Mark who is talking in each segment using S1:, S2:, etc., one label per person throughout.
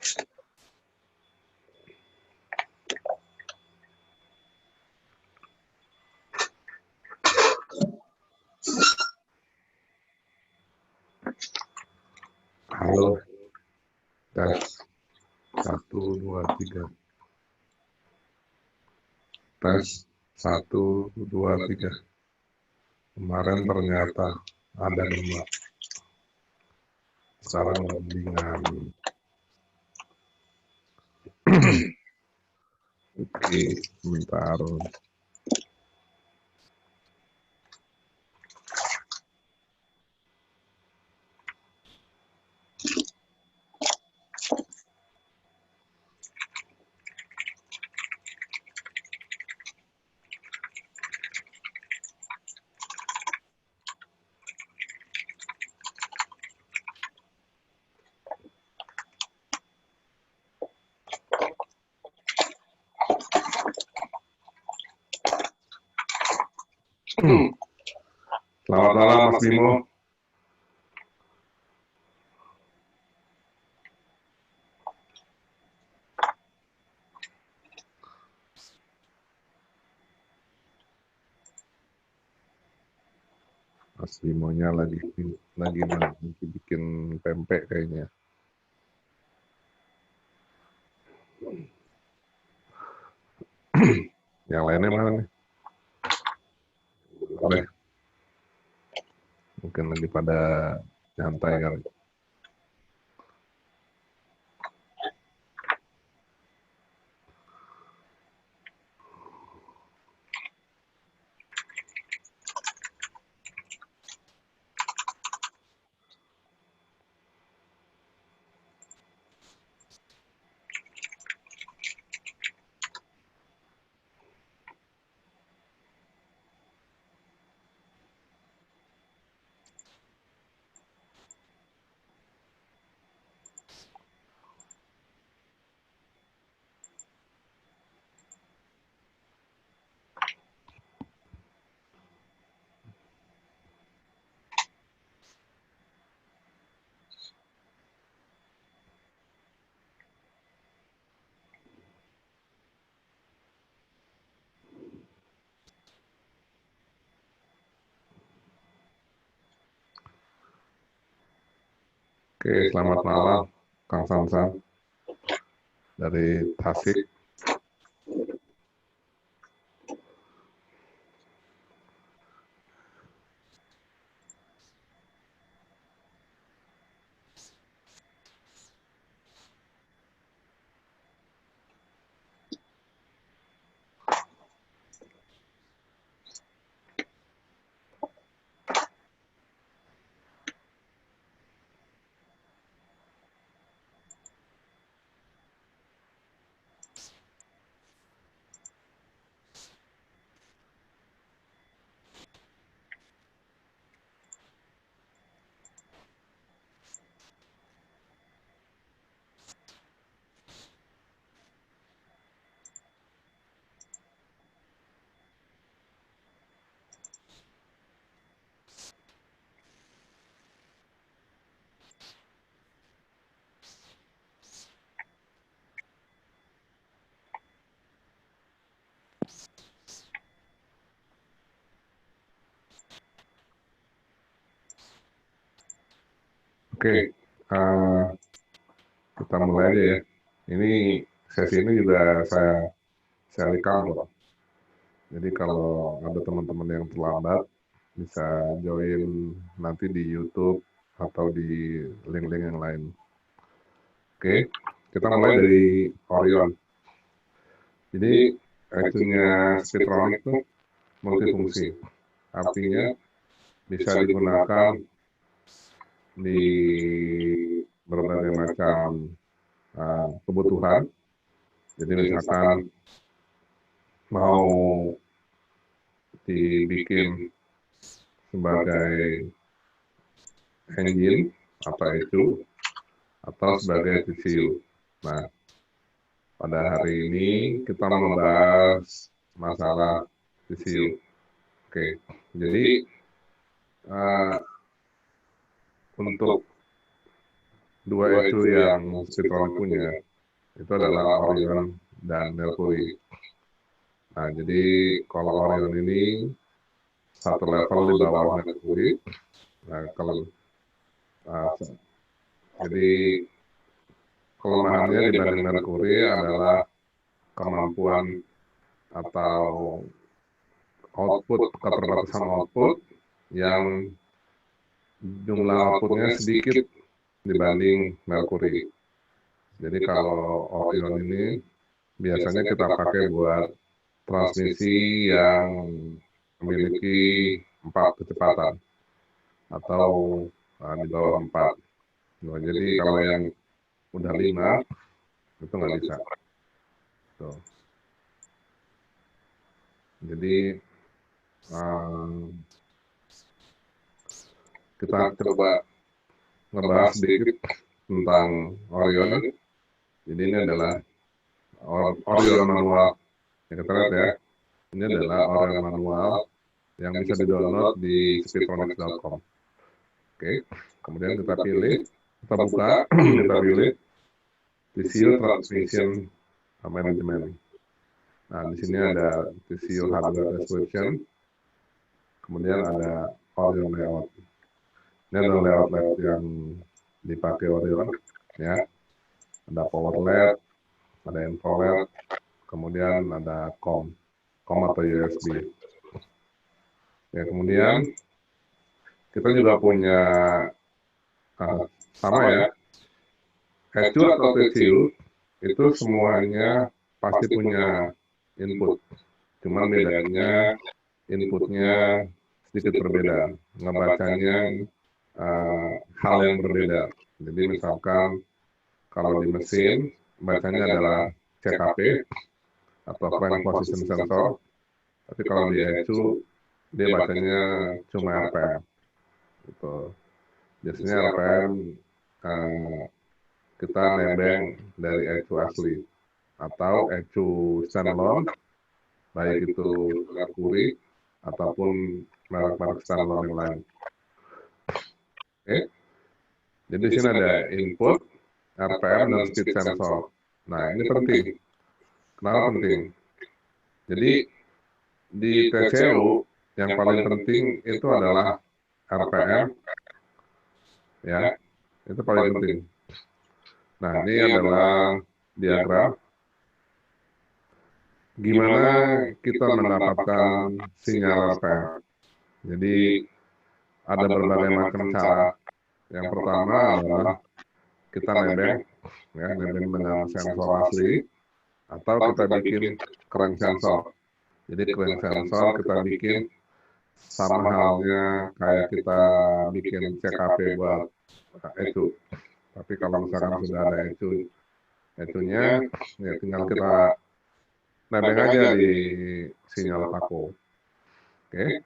S1: Halo, tes 1, 2, 3. Tes 1, 2, 3. Kemarin ternyata ada demam. Sekarang mendingan. Oke, sebentar. Selamat malam Mas Bimo. Mas Bimonya lagi bikin pempek kayaknya. Yang lainnya mana nih? Boleh. Mungkin lagi pada nyantai kali. Oke, selamat malam Kang Samsam dari Tasik. Oke, kita mulai aja ya. Ini sesi ini juga saya rekam kok. Jadi kalau ada teman-teman yang terlambat bisa join nanti di YouTube atau di link-link yang lain. Oke, kita mulai dari Orion. Jadi itunya Speedtronic itu multifungsi. Artinya bisa digunakan di berbagai macam kebutuhan. Jadi misalkan mau dibikin sebagai engine atau sebagai TCU. Nah, pada hari ini kita membahas masalah TCU. Oke, jadi untuk dua ECU yang Speedtronic punya itu adalah Orion dan Mercury. Nah, jadi kalau Orion ini satu level di bawah Mercury. Nah, jadi kelemahannya dibanding Mercury adalah kemampuan atau keterbatasan output yang jumlah outputnya sedikit dibanding Mercury. Jadi kalau Orion ini biasanya kita pakai buat transmisi yang memiliki 4 kecepatan atau di bawah 4. Nah, jadi kalau yang udah 5 itu nggak bisa. Tuh. Jadi kita coba ngebahas sedikit tentang Orion. Jadi ini adalah Orion manual. Yang kita lihat ya, ini adalah Orion manual yang bisa di-download di speedtronics.com. Oke, kemudian kita pilih, kita buka, kita pilih TCU Transmission Management. Nah, di sini ada TCU Hardware Description, kemudian ada Orion Layout. Ini adalah layout yang dipakai Orion, ya. Ada power LED, ada info LED, kemudian ada COM atau USB. Ya, kemudian kita juga punya sama ya, ECU atau TCU itu semuanya pasti punya input, cuman bedanya inputnya sedikit berbeda, ngebacanya hal yang berbeda. Jadi misalkan kalau di mesin bacanya adalah CKP atau crank position sensor, tapi kalau di ECU dia bacanya cuma RPM. Gitu. Biasanya RPM kita nebeng dari ECU asli atau ECU standalone, baik itu Mercury ataupun merek-merek standalone yang lain. Oke. Jadi di sini ada input, RPM, dan speed sensor. Nah, ini penting. Kenapa penting? Jadi di TCU yang paling penting itu adalah RPM, ya, itu paling penting. Nah, ini adalah diagram gimana kita mendapatkan sinyal RPM. Jadi ada berbagai macam cara. Yang pertama adalah kita nebeng, ya, nebeng dengan sensor asli, atau kita bikin crank sensor. Jadi crank sensor kita bikin sama halnya kayak kita bikin CKP buat ECU. Tapi kalau misalkan sudah ada ECU-nya, ya tinggal kita nebeng aja di sinyal paku. Oke,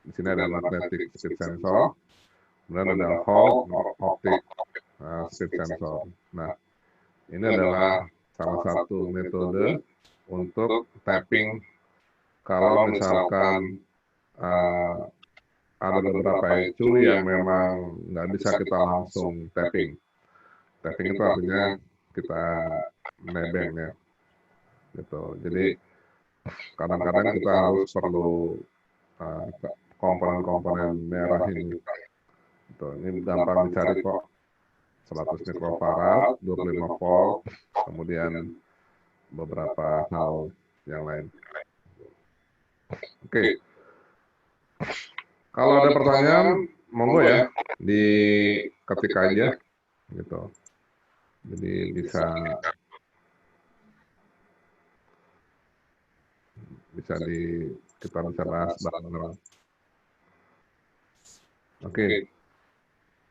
S1: di sini ada magnetic speed sensor, kemudian ada Hall optic speed sensor. Nah, ini adalah salah satu metode untuk tapping kalau misalkan ada beberapa ECU yang memang nggak bisa kita langsung tapping. Tapping itu artinya kita nebeng ya. Gitu. Jadi kadang-kadang kita harus perlu komponen-komponen merah ini. Gitu. Ini gampang dicari kok. 100 mikrofarad, 25 volt, kemudian beberapa hal yang lain. Oke. Kalau ada pertanyaan, monggo ya, diketik aja, gitu. Jadi kita bisa bahas bareng-bareng. Oke.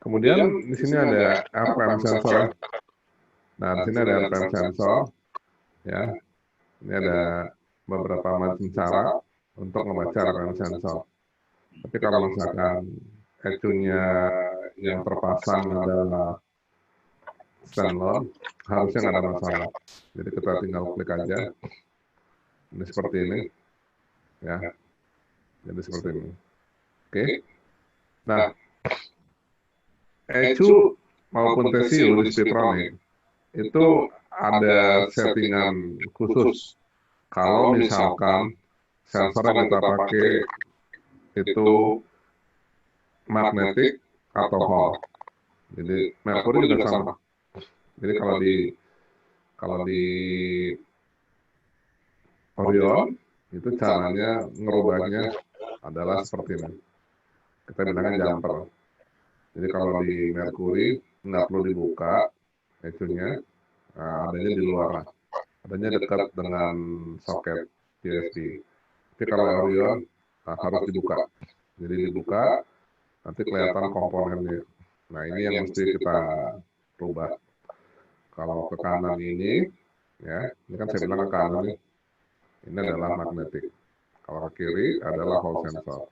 S1: Kemudian di sini ada RPM sensor. Nah, di sini ada RPM sensor, ya. Ini ada beberapa macam cara untuk membaca RPM sensor. Tapi kalau misalkan ECU-nya yang terpasang adalah standalone, harusnya nggak ada masalah. Jadi kita tinggal klik aja. Ini seperti ini, ya. Jadi seperti ini. Oke. Nah, ECU maupun TCU di Speedtronic itu ada settingan khusus. Kalau misalkan sensor yang kita pakai itu magnetik atau Hall. Jadi Mercury juga sama. Jadi kalau di Orion itu caranya ngerubahnya adalah seperti ini. Kita bilangnya jumper. Jadi kalau di Mercury nggak perlu dibuka ecunya, adanya di luar lah. Adanya dekat dengan soket USB. Tapi kalau Orion harus dibuka. Jadi dibuka, nanti kelihatan komponennya. Nah ini yang mesti kita rubah. Kalau ke kanan ini, ya, ini kan saya bilang ke kanan nih, ini adalah magnetik. Kalau ke kiri adalah Hall sensor.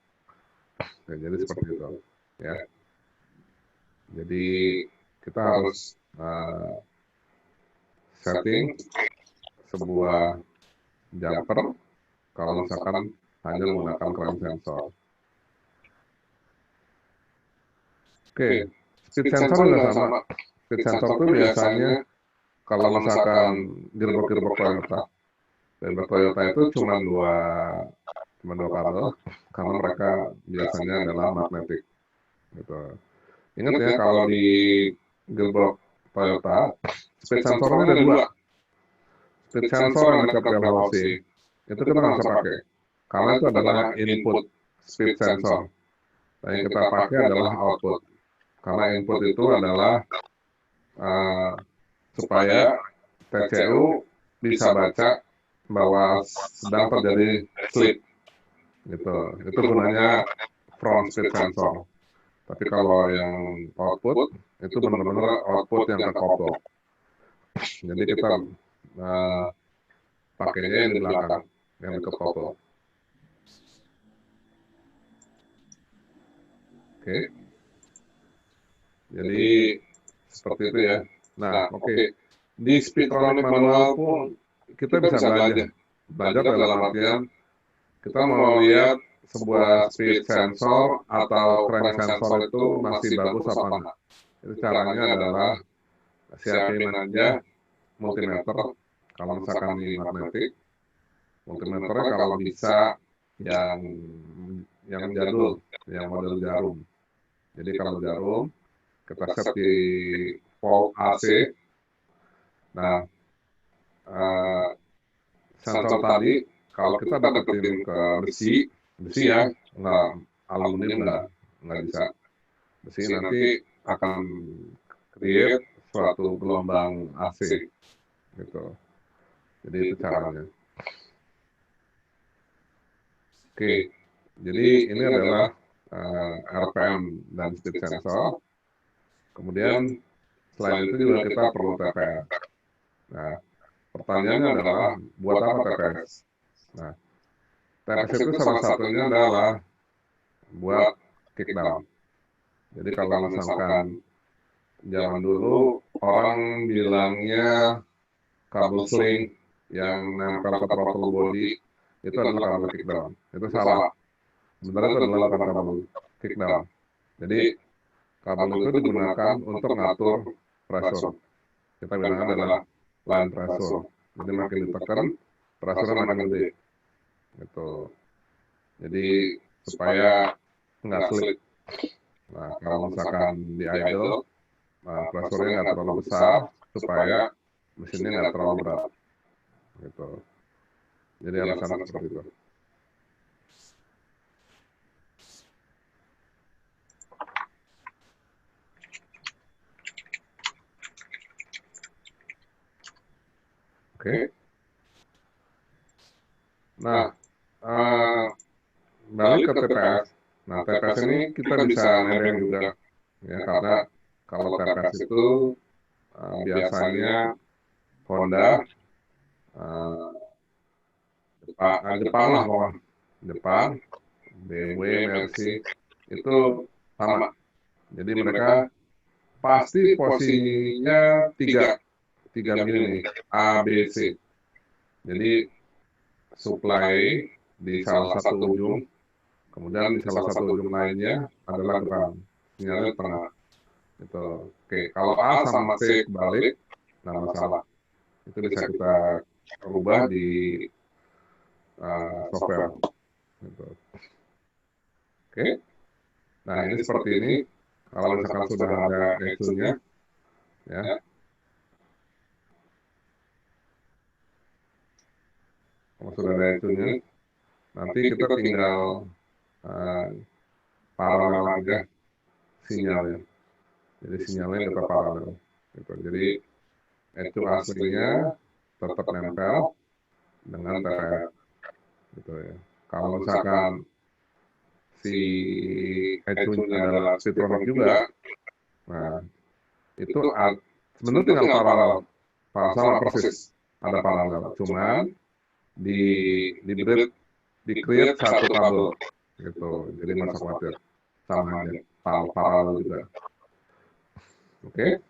S1: Ya, jadi seperti itu, ya. Jadi kita harus setting sebuah jumper kalau misalkan hanya menggunakan crank sensor. Oke, speed sensor juga sama. Speed sensor itu biasanya kalau misalkan gearbox Toyota itu cuma dua kabel, karena mereka biasanya adalah magnetik. Gitu. Ingat ya, kalau di gearbox Toyota, speed sensornya ada dua. Speed sensor yang dekat rel housing, itu kita nggak bisa pakai. Karena itu adalah input speed sensor. Dan yang kita pakai adalah output. Karena input itu adalah supaya TCU bisa baca bahwa sedang terjadi slip. Gitu. Itu gunanya front speed sensor. Tapi kalau yang output, itu benar-benar output yang terkoplo. Jadi kita pakainya yang di belakang, yang terkoplo. Oke. Jadi seperti itu ya. Nah, oke. Di Speedtronic manual pun kita bisa belajar. Belajar dalam artian kita mau lihat sebuah speed sensor atau crank sensor itu masih bagus apa enggak. Itu caranya adalah siapin aja multimeter. Kalau misalkan di magnetik, multimeternya kalau bisa yang jadul, yang model jarum. Jadi kalau jarum, kita set di volt AC. Nah, sensor tadi, kalau kita deketin ke besi ya, nggak aluminium nggak bisa. Besi nanti akan create suatu gelombang AC, gitu. Jadi itu caranya. Oke, jadi ini adalah RPM dan speed sensor. Kemudian selain itu juga kita perlu TPS. Nah, pertanyaannya adalah buat apa TPS? Nah, TPS itu salah satunya adalah buat kick down. Jadi kalau misalkan zaman dulu orang bilangnya kabel sling yang nempel ke throttle body itu adalah kabel kick down. Itu salah. Sebenarnya itu adalah bukan kabel kick down. Jadi kabel itu digunakan untuk ngatur pressure. Kita bilang adalah line pressure. Jadi makin ditekan, pressure makin gede. Gitu. Jadi supaya nggak slip. Nah, kalau misalkan di idle, pressure-nya nggak terlalu besar, supaya mesinnya nggak terlalu berat. Gitu. Jadi alasannya seperti itu. Oke. Nah, balik ke TPS. Nah, TPS ini kita bisa nebeng juga. Ya, karena kalau TPS itu biasanya Honda, Jepang lah pokoknya. Jepang, BMW, Mercy, itu sama. Jadi mereka pasti posisinya tiga begini nih, A, B, C. Jadi supply di salah satu ujung, kemudian di salah satu ujung lainnya adalah ground, sinyalnya di tengah. Itu. Oke, kalau A sama C kebalik, nggak masalah. Itu bisa kita rubah di software. Gitu. Oke. Nah, ini seperti ini. Kalau misalkan sudah ada ecunya, ya. Kalau sudah ada ecunya, nanti kita tinggal paralel aja sinyalnya. Jadi sinyalnya kita paralel. Gitu. Jadi ecu aslinya tetap nempel dengan TTL. Gitu ya. Kalau misalkan si ecunya adalah Spitronic juga, nah itu sebenarnya tinggal paralel, sama persis ada paralel. Cuman di create satu kabel gitu. Jadi nggak usah khawatir, sama aja paralel juga. Oke.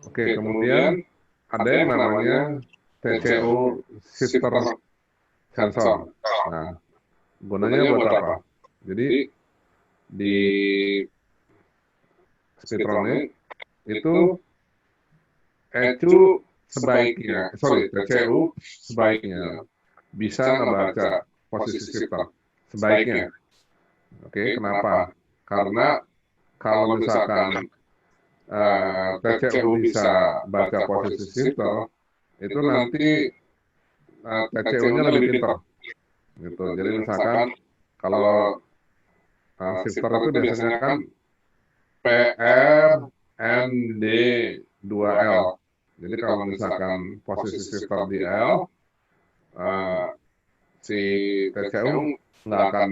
S1: Oke, kemudian ada yang namanya TCU shifter sensor. Nah, gunanya buat apa? Jadi di Spitronic itu TCU sebaiknya bisa ngebaca posisi shifter. Sebaiknya. Oke, kenapa? Karena kalau misalkan TCU bisa baca posisi shifter, itu nanti TCU-nya lebih pintar. Gitu. Jadi misalkan kalau shifter itu biasanya kan PRND2L. Jadi kalau misalkan posisi shifter di L, si TCU nggak akan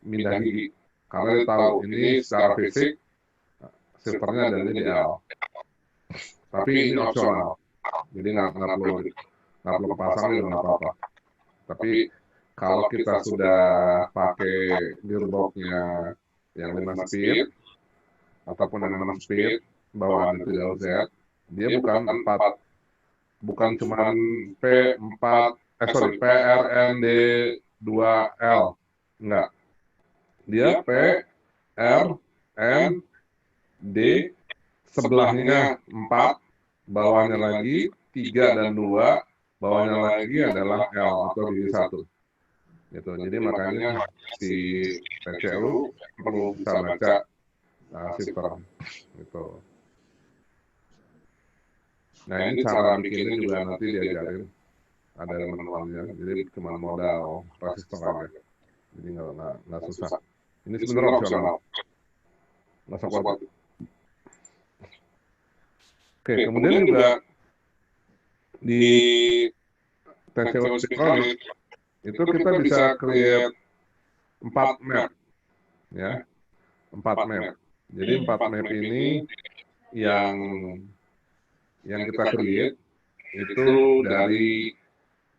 S1: pindah gigi. Karena dia tahu ini secara fisik shifternya ada di L. Tapi ini opsional. Jadi nggak perlu kepasang juga nggak apa-apa. Tapi kalau kita sudah pakai gearboxnya yang 5 speed ataupun yang 6 speed bawaan itu LZ, dia bukan cuman PRND2L, enggak. Dia PRND sebelahnya 4, bawahnya lagi 3 dan 2, bawahnya lagi adalah L atau gigi 1. Gitu. Jadi makanya si TCU perlu bisa baca shifter. Gitu. Nah ini cara bikinnya juga nanti diajarin, ada manualnya. Jadi cuma modal resistor aja. Jadi nggak susah. Ini sebenarnya opsional. Nggak usah khawatir. Oke, kemudian juga di TCU Spitronic itu kita bisa create 4 map, ya, 4 map. Jadi 4 map ini yang kita create itu dari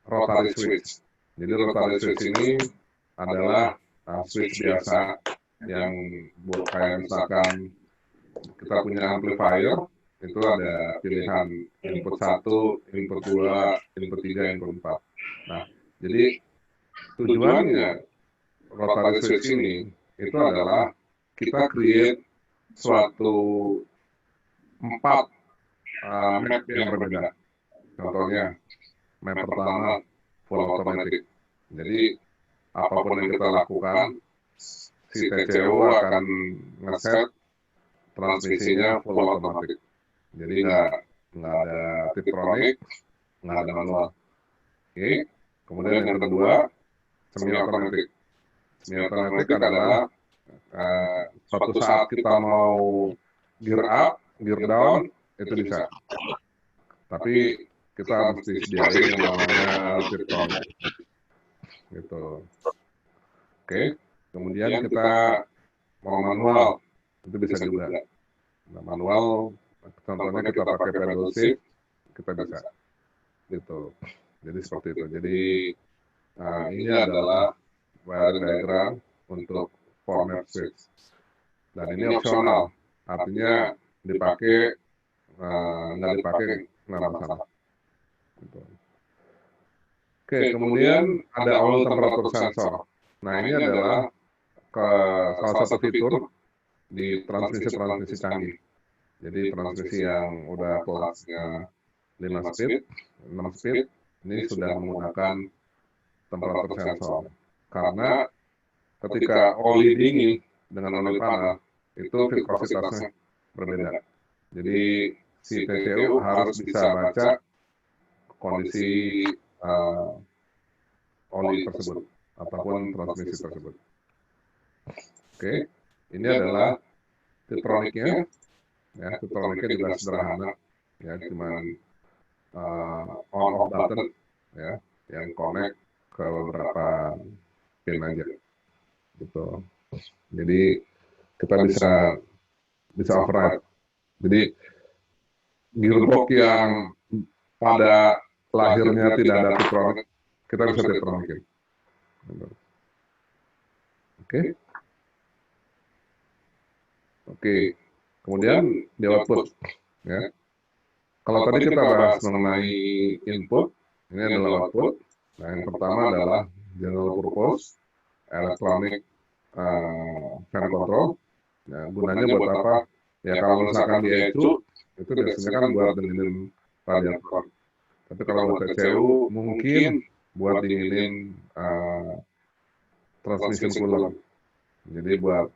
S1: rotary switch. Jadi rotary switch ini adalah switch biasa yang buat kayak misalkan kita punya amplifier, itu ada pilihan input 1, input 2, input 3, input 4. Nah, jadi tujuannya rotary switch ini itu adalah kita create suatu 4 map yang berbeda. Contohnya, map pertama full automatic. Jadi apapun yang kita lakukan, si TCU akan ngeset transmisinya full automatic. Jadi nggak ada Tiptronic, nggak ada manual. Oke. Kemudian yang kedua, semi automatic. Semi automatic adalah suatu saat kita mau gear up, gear down, itu bisa. Tapi kita mesti sediain yang namanya Tiptronic. Gitu. Oke. Kemudian kita mau manual, itu bisa juga. Nah, manual, contohnya kita pakai pedal shift, kita bisa. Gitu. Jadi seperti itu. Jadi ini adalah wiring diagram untuk format switch. Dan ini opsional, artinya dipakai nggak dipakai nggak masalah. Gitu. Oke, kemudian ada oil temperature sensor. Nah, ini adalah salah satu fitur di transmisi-transmisi canggih. Jadi transmisi yang udah kelasnya 5 speed, 6 speed, ini sudah menggunakan temperature sensor. Karena ketika oli dingin dengan oli panas, itu viskositasnya berbeda. Jadi si TCU harus bisa baca kondisi oli tersebut ataupun transmisi tersebut. Oke, ini adalah Tiptroniknya. Ya, Tiptroniknya juga sederhana, ya, cuman on off button, ya, yang connect ke beberapa pin aja, gitu. Jadi kita bisa override. Jadi gearbox yang pada lahirnya tidak ada Tiptronik, kita bisa Tiptronikin. Oke. Oke. Kemudian di output, ya. Kalau tadi kita bahas mengenai input, ini adalah output. Nah, yang pertama adalah general purpose electronic fan control. Nah, gunanya buat apa? Ya kalau misalkan di ECU, itu biasanya kan buat dinginin radiator. Tapi kalau buat TCU, mungkin buat dinginin transmission cooler. Jadi buat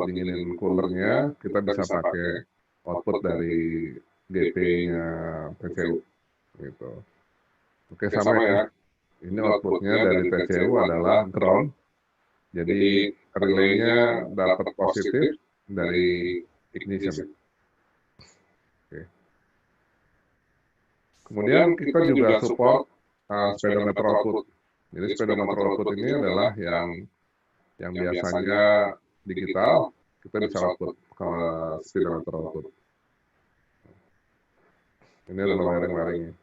S1: dinginin coolernya, kita bisa pakai output dari GP-nya TCU. Gitu. Oke, sama ya. Ini outputnya dari TCU adalah ground. Jadi relaynya dapat positif dari ignition. Oke. Kemudian kita juga support speedometer output. Jadi speedometer output ini adalah yang biasanya digital, kita bisa output ke speedometer output. Ini adalah wiring-wiringnya.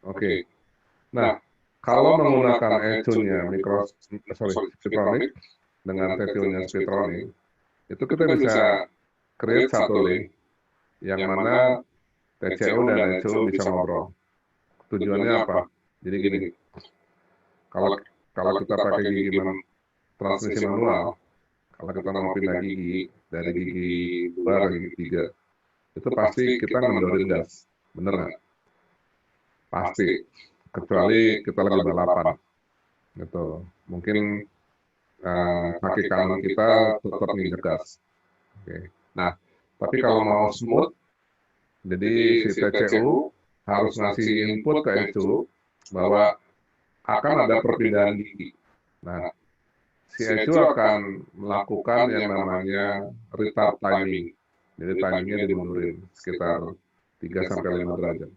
S1: Oke. Nah, kalau menggunakan ECU-nya Speedtronic dengan TCU-nya Speedtronic, itu kita bisa create satu link yang mana TCU dan ECU bisa ngobrol. Tujuannya apa? Jadi gini, kalau kita pakai gigi transmisi manual, kalau kita mau pindah gigi dari gigi 2 ke gigi 3, itu pasti kita ngendorin gas, bener nggak? Pasti, kecuali kita lagi balapan, gitu. Mungkin kaki kanan kita tetap nginjek gas. Oke. Nah, tapi kalau mau smooth, jadi si TCU harus ngasih input ke ECU bahwa akan ada perpindahan gigi. Nah, si ECU akan melakukan yang namanya retard timing. Jadi timingnya dimundurin sekitar 3-5 derajat.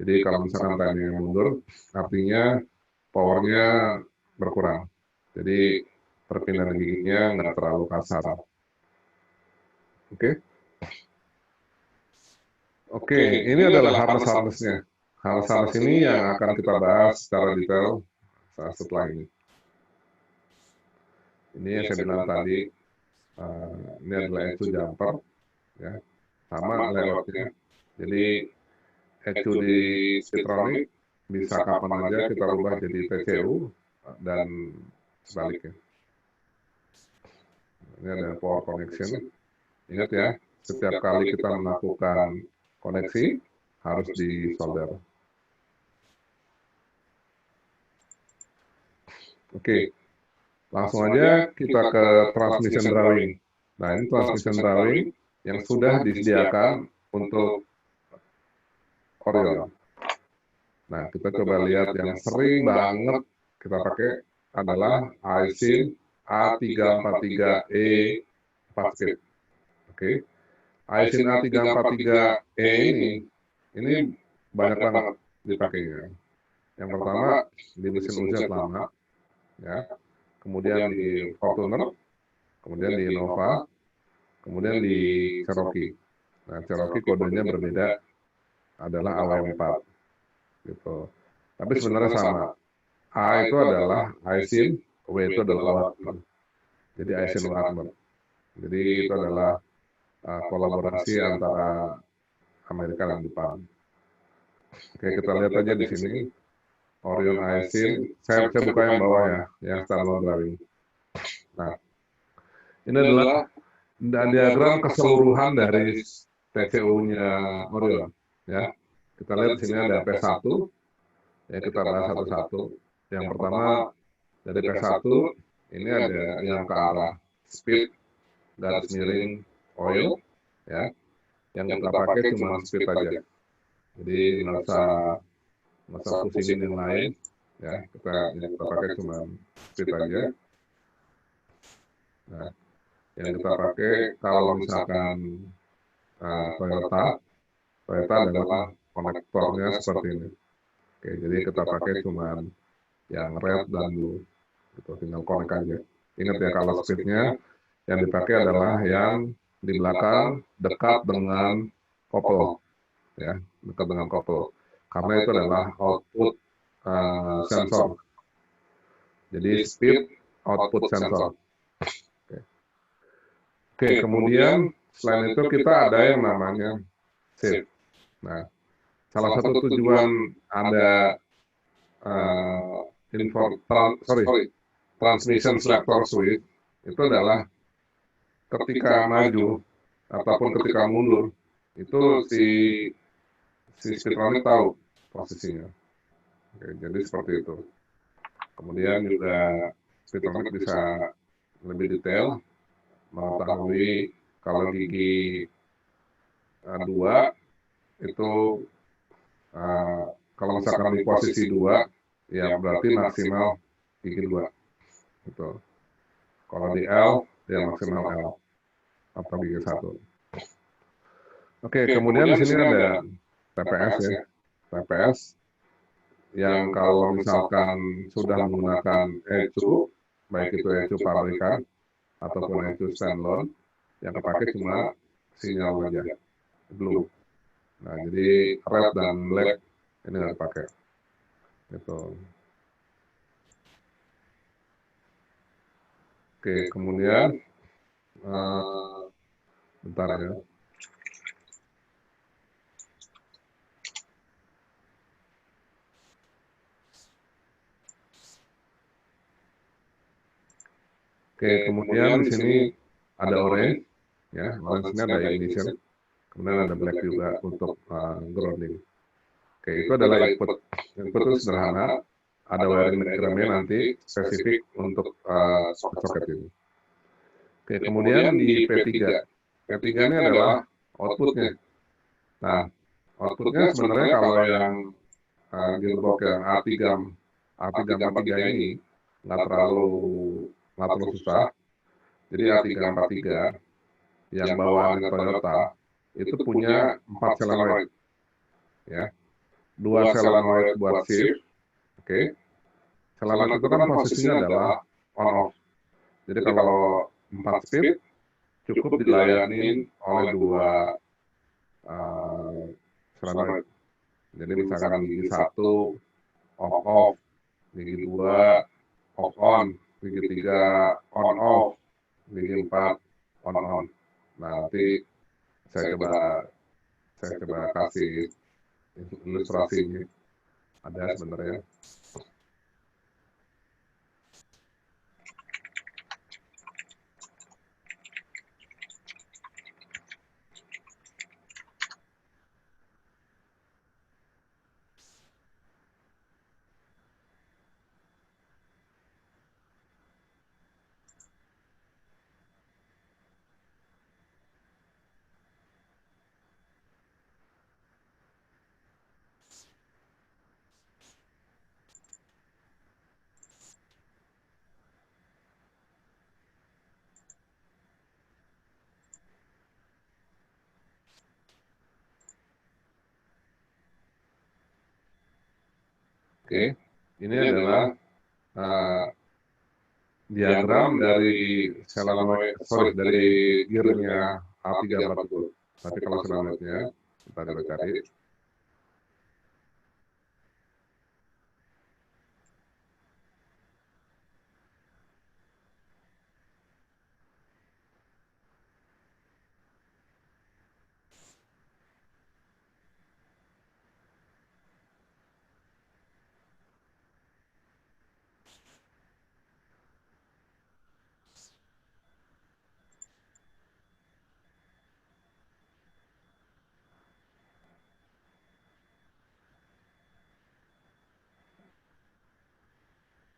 S1: Jadi kalau misalkan timingnya mundur, artinya powernya berkurang. Jadi perpindahan giginya nggak terlalu kasar. Oke. Oke, ini adalah harness-harnessnya. Harness-harness ini yang akan kita bahas secara detail setelah ini. Ini yang saya bilang tadi, ini adalah ECU jumper, ya, sama layoutnya. Jadi ECU di Speedtronic bisa kapan aja kita ubah jadi TCU dan sebaliknya. Ini ada power connection. Ingat ya, setiap kali kita melakukan koneksi harus disolder. Oke, langsung aja kita ke transmission drawing. Nah, ini transmission drawing yang sudah disediakan untuk Orion. Nah, kita coba lihat yang sering banget kita pakai adalah Aisin A343E 4 speed. Oke. Aisin A343E ini banyak banget dipakainya. Yang pertama di mesin UZ lama, ya. Kemudian di Fortuner, kemudian di Innova, kemudian di Cherokee. Nah, Cherokee kodenya berbeda, adalah AW4, gitu. Tapi sebenarnya sama. A itu adalah Aisin, W itu adalah Wartburg. Jadi Aisin Wartburg. Jadi itu adalah kolaborasi antara Amerika yang depan. Oke, kita lihat aja di sini. Orion Aisin, saya buka yang bawah ya, yang standalone drawing. Nah, ini adalah diagram keseluruhan dari TCU-nya Orion. Ya, kita lihat di sini ada P1, ya kita bahas satu-satu. Yang pertama dari P1, ini ada yang ke arah speed, garis miring, oil, ya. Yang kita pakai cuma speed aja. Jadi nggak usah pusingin yang lain, ya. Yang kita pakai cuma speed aja. Nah, yang kita pakai kalau misalkan Toyota adalah konektornya seperti ini. Oke, jadi kita pakai cuma yang red dan blue, gitu, tinggal connect aja. Ingat ya, kalau speednya yang dipakai adalah yang di belakang dekat dengan kopel, ya, dekat dengan kopel. Karena itu adalah output sensor. Jadi speed output sensor. Oke, kemudian selain itu kita ada yang namanya shift. Nah, salah satu tujuan ada transmission selector switch itu adalah ketika maju ataupun ketika mundur itu si Speedtronic tahu posisinya. Oke, jadi seperti itu. Kemudian juga Speedtronic bisa lebih detail mengetahui kalau gigi 2 itu kalau misalkan di posisi 2 ya berarti maksimal gigi 2 gitu. Kalau di L ya maksimal L atau gigi 1. Oke, kemudian di sini ada TPS ya. TPS yang kalau misalkan sudah menggunakan ECU, baik itu ECU pabrikan ataupun ECU standalone, yang kepake cuma sinyal aja, blue. Nah, jadi red dan black ini nggak dipakai. Gitu. Oke, kemudian bentar ya. Oke, kemudian di sini ada orange, ya, orange ini ada ignition, kemudian ada black juga untuk grounding. Oke, itu adalah input. Input itu sederhana, ada wiring diagramnya nanti spesifik untuk soket-soket ini. Oke, kemudian di P3. P3 ini adalah outputnya. Nah, outputnya sebenarnya kalau yang gearbox yang A343 ini nggak terlalu susah. Jadi A343 yang bawaannya Toyota itu punya 4 solenoid, ya, 2 solenoid buat shift. Oke, solenoid itu kan posisinya adalah on off. Jadi kalau 4 speed cukup dilayanin oleh 2 solenoid. Jadi misalkan gigi 1 off off, gigi 2 off on, gigi 3 on off, gigi 4 on on. Nah, nanti saya coba kasih ilustrasinya. Ada sebenarnya. Oke, ini adalah diagram dari dari gearnya A340. Tapi kalau solenoidnya kita coba cari.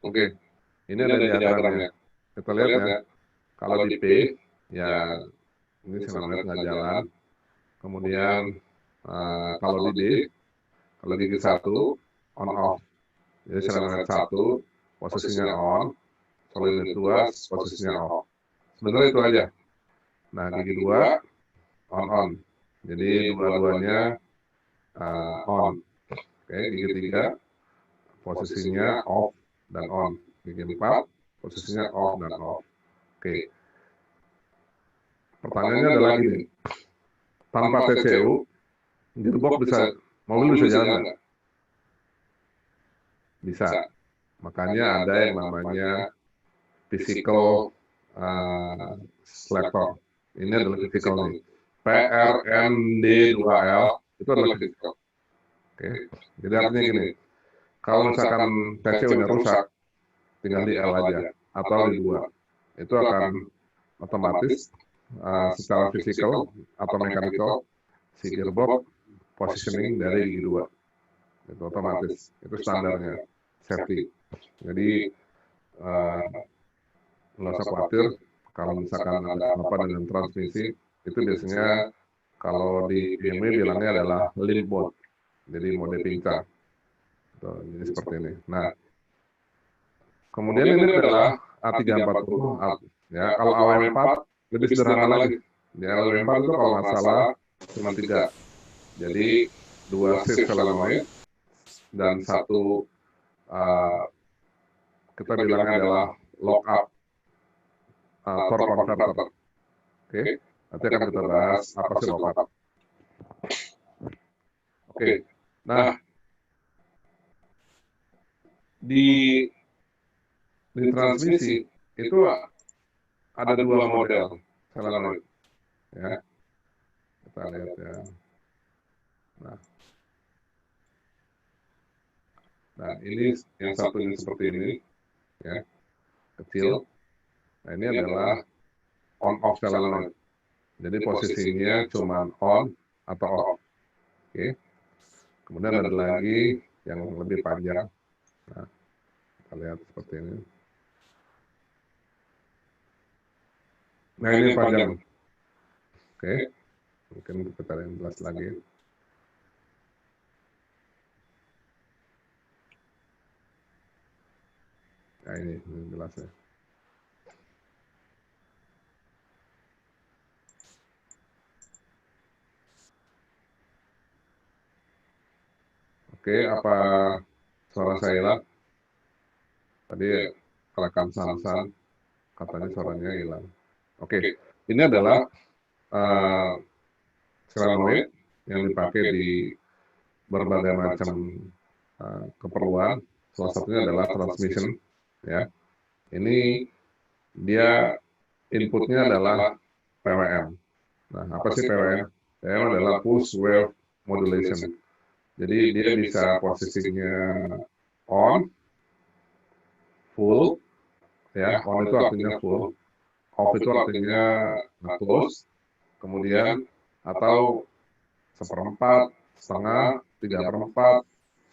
S1: Oke, ini ada diagramnya. Kita lihat ya, kalau di P, ya ini solenoid nggak jalan. Kemudian kalau di D, kalau gigi 1, on off. Jadi solenoid 1, posisinya on, solenoid 2, posisinya off. Sebenarnya itu aja. Nah, gigi 2, on. Jadi dua-duanya on. Oke, gigi 3, posisinya off dan on. Gigi 4, posisinya off dan off. Oke, pertanyaannya adalah gini, tanpa TCU, gearbox mobil bisa jalan nggak? Bisa. Makanya ada yang namanya physical selector. Ini adalah physical nih. PRND2L itu adalah physical. Oke. Jadi artinya gini, kalau misalkan TCU-nya rusak, tinggal di L aja atau di 2. Itu akan otomatis secara fisikal atau mechanical si gearbox positioning dari gigi 2. Itu otomatis. Itu standarnya safety. Jadi nggak usah khawatir kalau misalkan ada apa dengan transmisi, itu biasanya kalau di BMW bilangnya adalah limp mode, jadi mode pincang. Tuh, jadi seperti ini. Nah, kemudian ini adalah A340, ya. Kalau AW4 lebih sederhana lagi. Di AW4 itu kalau nggak salah cuma 3. Jadi 2 shift solenoid dan 1 kita bilangnya adalah lock up torque converter. Oke, nanti akan kita bahas apa sih lock up. Oke, nah di transmisi itu ada 2 model solenoid, ya. Kita lihat ya. Nah, ini yang satunya seperti ini, ya, kecil. Nah, ini adalah on-off solenoid. Jadi posisinya cuma on atau off. Oke. Kemudian ada lagi yang lebih panjang. Nah, kita lihat seperti ini. Nah, ini panjang. Oke. Mungkin kita cari yang jelas lagi. Nah, ini jelasnya. Oke, apa suara saya hilang? Tadi rekan Sansan katanya suaranya hilang. Oke, ini adalah solenoid yang dipakai di berbagai macam keperluan. Salah satunya adalah transmission, ya. Ini dia inputnya adalah PWM. Nah, apa sih PWM? PWM adalah pulse wave modulation. Jadi dia bisa posisinya on, full, ya. On itu artinya full, off itu artinya close, kemudian atau seperempat, setengah, 3/4,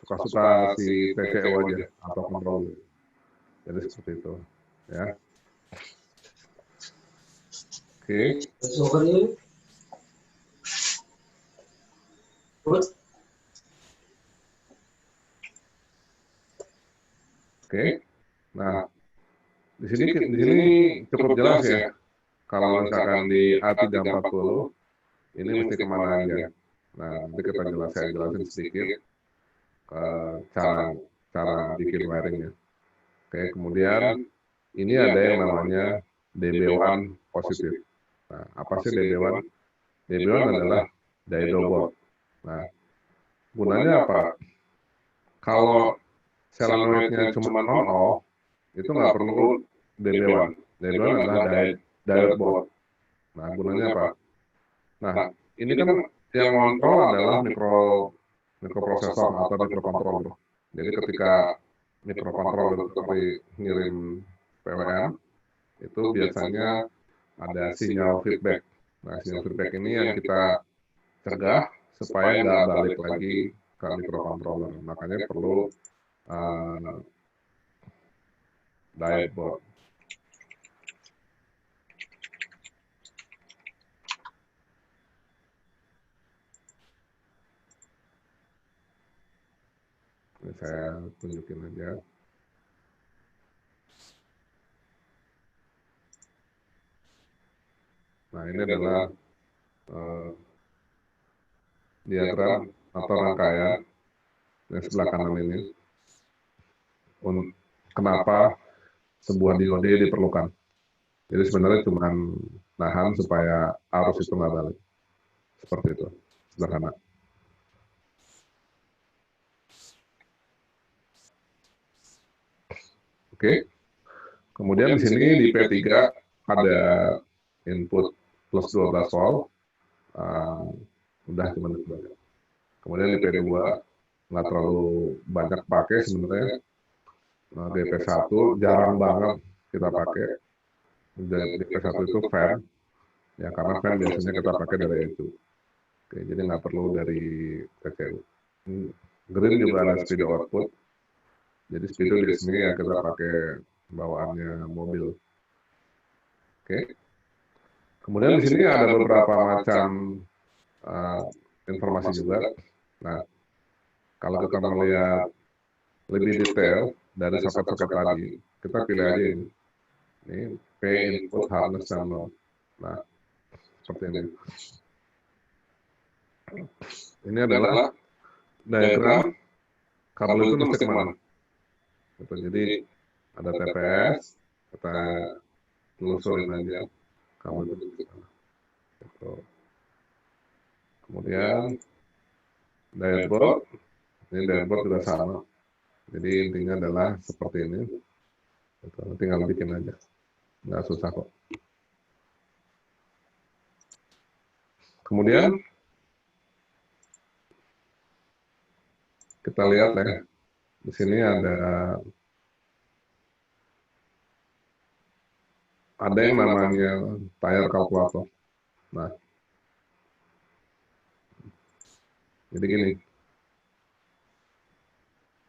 S1: suka-suka si TCU aja atau kontrol. Jadi seperti itu, ya. Oke. Oke. Nah, di sini cukup jelas ya. Kalau misalkan di A340 ini mesti kemana aja. Nah, nanti saya jelasin sedikit cara bikin wiringnya. Oke, kemudian ini ada yang namanya DB1 positif. Nah, apa sih DB1? DB1 adalah diodo board. Nah, gunanya apa? Kalau solenoidnya cuma on-off, itu nggak perlu DB1. DB1 adalah diode board. Nah, gunanya apa? Nah, ini kan yang ngontrol adalah mikroprosesor atau mikrokontroller. Jadi ketika mikrokontroller itu ngirim PWM, itu biasanya ada sinyal feedback. Nah, sinyal feedback ini yang kita cegah supaya nggak balik lagi ke mikrokontroller. Makanya perlu diode board. Ini saya tunjukin aja. Nah, ini adalah diagram atau rangkaian yang sebelah kanan ini. Kenapa sebuah diode diperlukan? Jadi sebenarnya cuma nahan supaya arus itu nggak balik. Seperti itu, sederhana. Oke. Kemudian di sini di P3 ada input plus 12 volt. Udah cuma itu. Kemudian di P2 nggak terlalu banyak pakai sebenarnya. Di P1 jarang banget kita pakai. Di P1 itu fan. Ya karena fan biasanya kita pakai dari itu. Oke, jadi nggak perlu dari PCU. Green juga ada speed output. Jadi speedo di sini ya kita pakai bawaannya mobil. Oke. Kemudian di sini ada beberapa macam informasi juga. Nah, kalau kita melihat lebih detail dari soket-soket tadi, kita pilih aja ini. Ini P input harness channel. Nah, seperti ini. Ini adalah diagram kabel itu mesti kemana. Gitu. Jadi ada TPS, kita telusurin aja kabel itu mesti kemana. Gitu. Kemudian diode board, ini diode board juga sama. Jadi intinya adalah seperti ini. Gitu. Tinggal bikin aja, nggak susah kok. Kemudian kita lihat ya, di sini ada yang namanya tire kalkulator. Nah, jadi gini.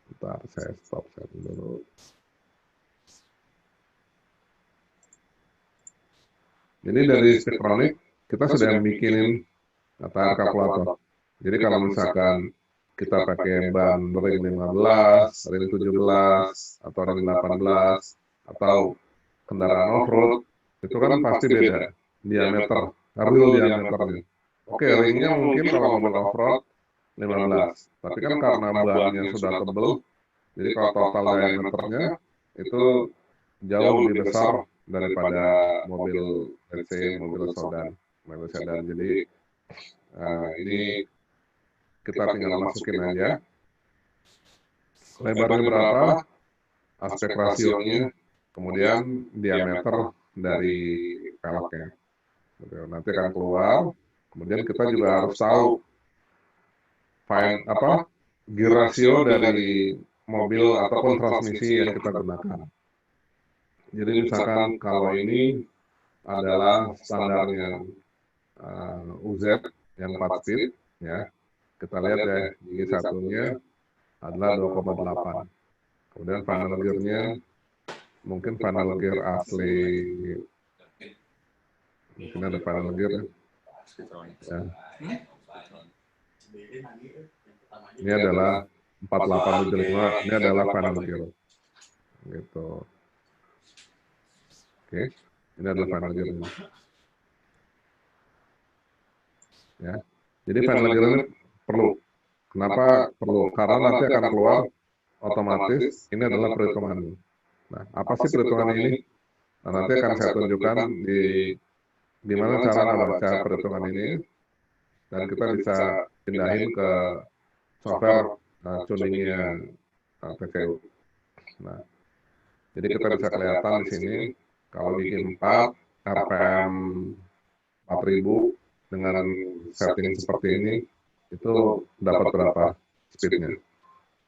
S1: Bentar, saya stop dulu. Jadi dari Speedtronic kita sudah bikinin tire kalkulator. Jadi kalau misalkan kita pakai ban ring 15, ring 17, atau ring 18, atau kendaraan off-road, itu kan pasti beda diameter, real diameternya. Oke, ringnya mungkin kalau mobil off-road 15, tapi kan karena bannya sudah tebal, jadi kalau total diameternya itu jauh lebih besar daripada mobil, let's say, mobil sedan. Jadi ini kita tinggal masukin aja lebarnya berapa, aspek rasionya, kemudian diameter dari peleknya. Nanti akan keluar. Kemudian kita juga harus tahu gear ratio dari mobil ataupun transmisi yang kita gunakan. Jadi misalkan kalau ini adalah standarnya UZ yang 4 speed, ya kita lihat ya, gigi satunya adalah 2,8. Kemudian final gear-nya mungkin final gear asli, mungkin ada final gear ya. Ini adalah 4875, ini adalah final gear. Gitu. Oke, ini adalah final gear ini. Ya. Jadi final gear ini perlu. Kenapa perlu? Karena nanti akan keluar otomatis ini adalah perhitungan. Nah, apa sih perhitungan ini? Nah, nanti akan saya tunjukkan di mana cara membaca perhitungan ini, dan kita bisa pindahin ke software tuningnya PCU. Nah, jadi kita bisa kelihatan di sini kalau gigi 4 RPM 4000 dengan setting seperti ini itu dapat berapa speednya,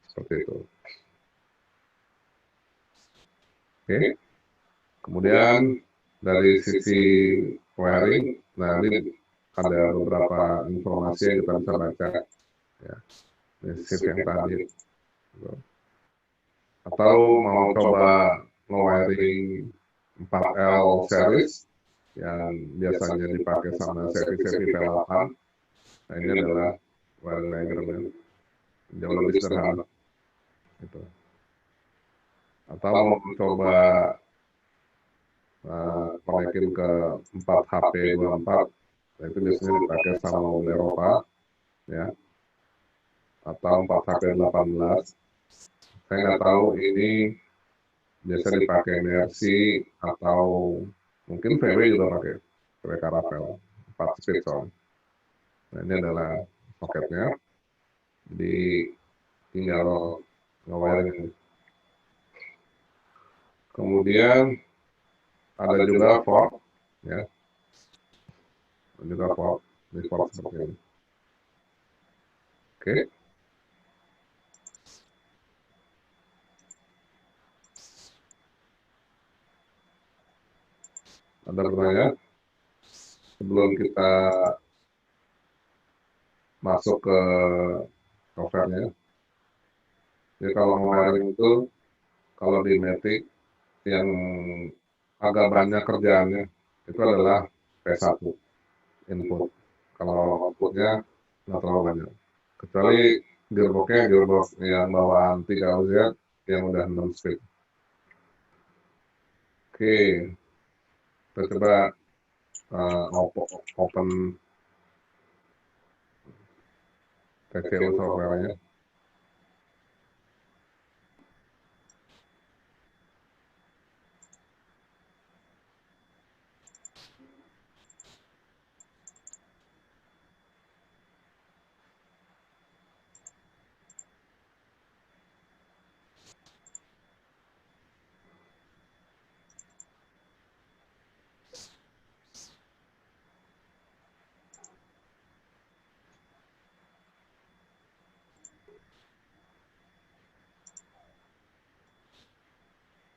S1: seperti itu. Oke. Kemudian dari sisi wiring, nah ini ada beberapa informasi yang kita bisa baca, ya. Ini shift yang tadi. Atau mau coba nge-wiring 4L series yang biasanya dipakai sama CV-CV V8. Nah, ini adalah wiring diagramnya, jauh lebih sederhana. Gitu. Atau mau coba konekin ke 4HP24, nah itu biasanya dipakai sama mobil Eropa, ya, atau 4HP18. Saya nggak tahu ini biasa dipakai Mercy atau mungkin VW juga pakai Caravelle 4 speed sound. Nah, ini adalah soketnya, jadi tinggal nge-wiring. Kemudian ada juga port, ya, ada juga port, di port seperti ini. Oke. Ada pertanyaan? Sebelum kita masuk ke software-nya. Jadi kalau wiring itu, kalau di Matic yang agak banyak kerjaannya itu adalah P1 input. Kalau outputnya nggak terlalu banyak. Kecuali gearboxnya gearbox yang bawaan 3 UZ yang udah 6 speed. Oke, kita coba open TCU software-nya.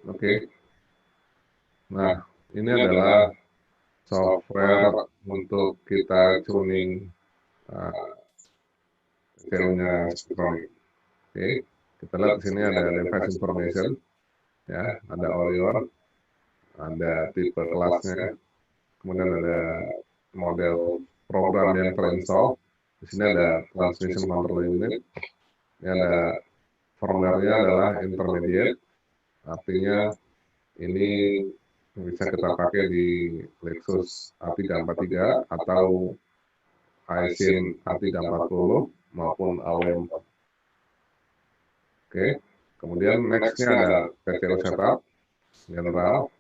S1: Oke. Nah, ini adalah software untuk kita tuning TCU-nya Speedtronic. Oke, kita lihat di sini ada device information, ya, ada OIOR, ada tipe kelasnya, kemudian ada model program yang terinstall. Di sini ada transmission control unit. Ini ada firmware-nya adalah intermediate, artinya ini bisa kita pakai di Lexus A343 atau Aisin A340 maupun AW4. Oke, kemudian next-nya ada TCU setup general.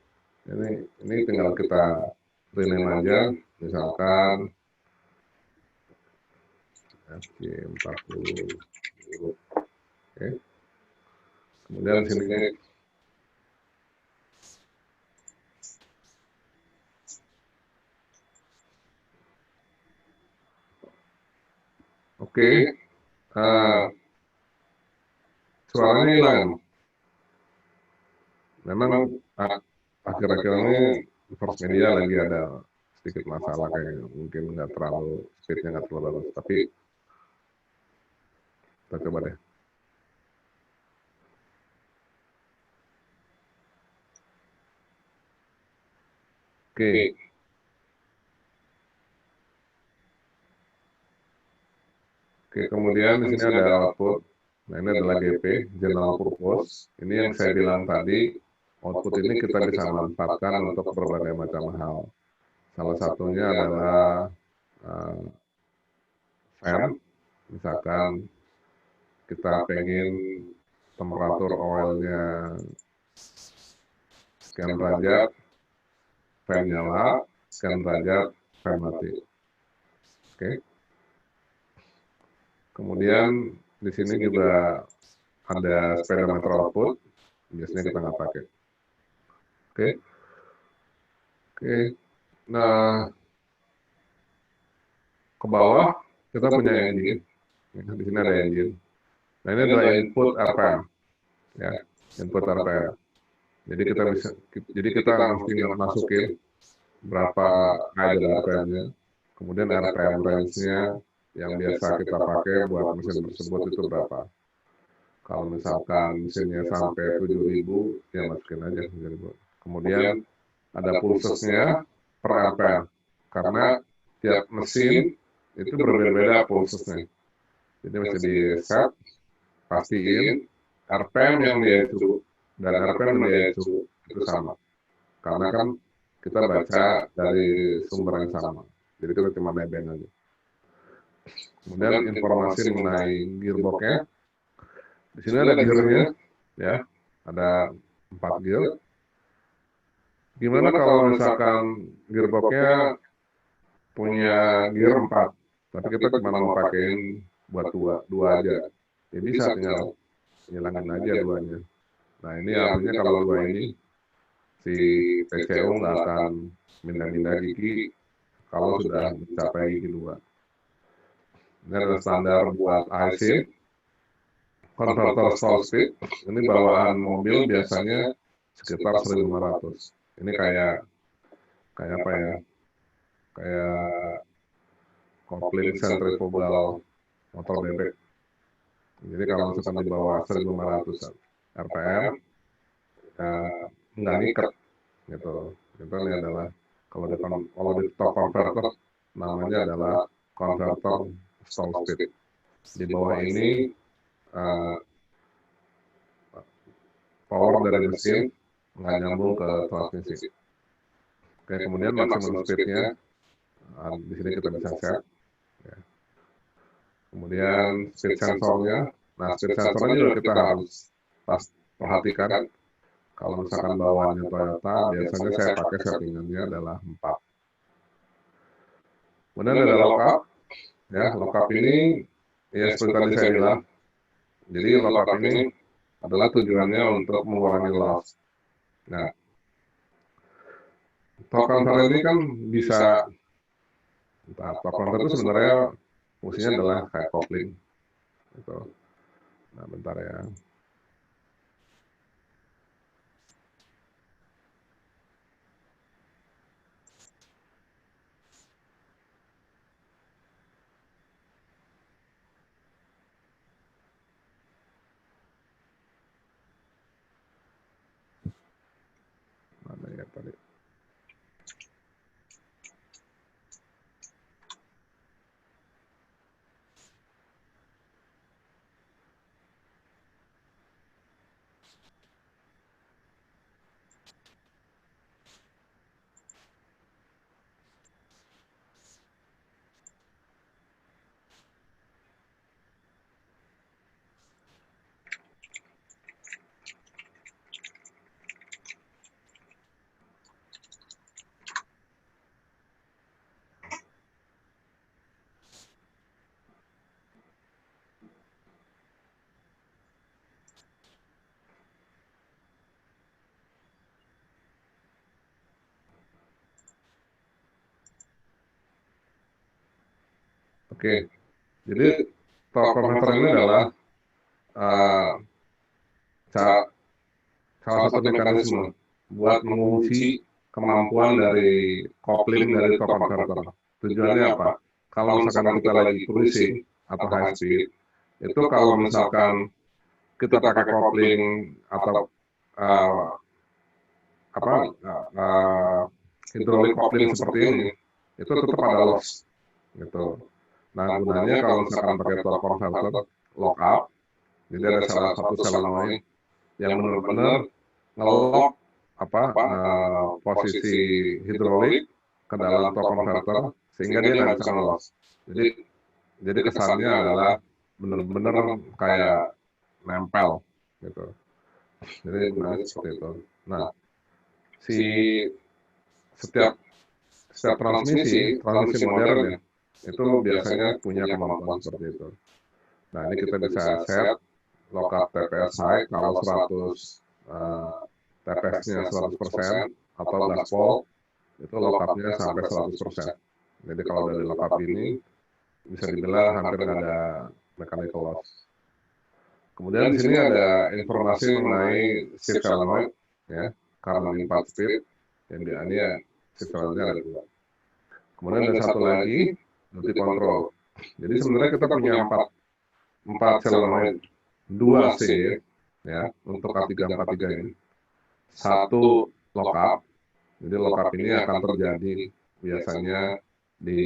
S1: Ini tinggal kita rename aja, misalkan FJ40. Oke. Kemudian sini oke, suaranya hilang. Memang akhir-akhir ini First Media lagi ada sedikit masalah kayaknya, mungkin nggak terlalu speednya nggak terlalu bagus, tapi kita coba deh. Oke. Oke, kemudian di sini ada output. Nah, ini adalah GP, General Purpose. Ini yang saya bilang tadi, output ini kita bisa manfaatkan untuk berbagai macam hal. Salah satunya adalah fan, misalkan kita pengen temperatur oilnya sekian derajat, fan nyala, sekian derajat, fan mati. Oke. Kemudian di sini juga ada speedometer output, biasanya kita nggak pakai. Oke. Oke. Nah, ke bawah kita punya engine. Di sini ada engine. Nah, ini adalah input RPM, ya, input RPM. Jadi kita mesti masukin berapa idle RPM-nya, kemudian RPM range-nya yang biasa kita pakai buat mesin tersebut itu berapa. Kalau misalkan mesinnya sampai 7.000, ya masukin aja 7.000. Kemudian ada pulsesnya per RPM, karena tiap mesin itu berbeda-beda pulsesnya. Jadi mesti di set, pastiin RPM yang dia itu dan RPM yang dia itu sama. Karena kan kita baca dari sumber yang sama. Jadi kita cuma nebeng aja. Kemudian informasi mengenai gearboxnya. Di sini ada gearnya, ya, ada 4 gear. Gimana kalau misalkan gearboxnya punya gear 4, tapi kita cuma mau pakein buat dua aja. Ya bisa tinggal hilangin aja duanya. Nah ini artinya kalau dua ini si TCU nggak akan mindah-mindah gigi kalau sudah mencapai gigi 2. Ini adalah standar buat IC, konverter stall speed. Ini bawaan mobil biasanya sekitar 1.500. Ini kayak apa ya? Kayak kopling sentrifugal motor bebek. Jadi kalau misalkan di bawah 1.500 RPM, nggak ngikat gitu. Itu ini adalah kalau di top converter namanya adalah converter stall speed. Di bawah ini power dari mesin nggak nyambung ke transmisi. Oke, kemudian maximum speednya di sini kita bisa set. Ya. Kemudian speed sensornya, nah speed sensornya juga kita harus perhatikan. Kalau misalkan bawaannya Toyota, biasanya saya pakai settingannya adalah 4. Kemudian ada lockup, ya lockup ini ya seperti tadi saya bilang. Jadi lockup ini adalah tujuannya untuk mengurangi loss. Nah, torque converter ini kan bisa, torque converter itu sebenarnya fungsinya adalah kayak kopling. Gitu. Nah, bentar ya. Mana ya tadi? Oke, jadi torque converter ini adalah salah satu mekanisme buat mengunci kemampuan dari kopling dari torque converter. Tujuannya apa? Kalau misalkan kita lagi cruising atau high speed, itu kalau misalkan kita pakai kopling atau uh, apa hidrolik kopling seperti ini, itu tetap ada loss gitu. Nah gunanya kalau misalkan pakai torque converter lock up, jadi ada salah satu solenoid yang benar-benar ngelok posisi hidrolik ke dalam torque converter sehingga dia nggak bisa ngelos. Jadi kesannya adalah benar-benar kayak nempel gitu. Jadi gunanya seperti itu. Nah, si setiap transmisi modern ya itu biasanya punya kemampuan seperti itu. Nah ini kita bisa set lockup TPS high kalau 100 TPS-nya 100% atau gaspol itu lockupnya sampai 100%. Jadi kalau dari lockup ini bisa dibilang hampir nggak ada mechanical loss. Kemudian di sini ada informasi mengenai shift solenoid, ya, karena 4 speed, yang di ini ya shift solenoidnya ada 2. Kemudian ada satu lagi, duty control. Jadi sebenarnya kita punya 4 solenoid. 2 C ya untuk K343 ini. 1 lockup. Jadi lockup ini akan terjadi biasanya di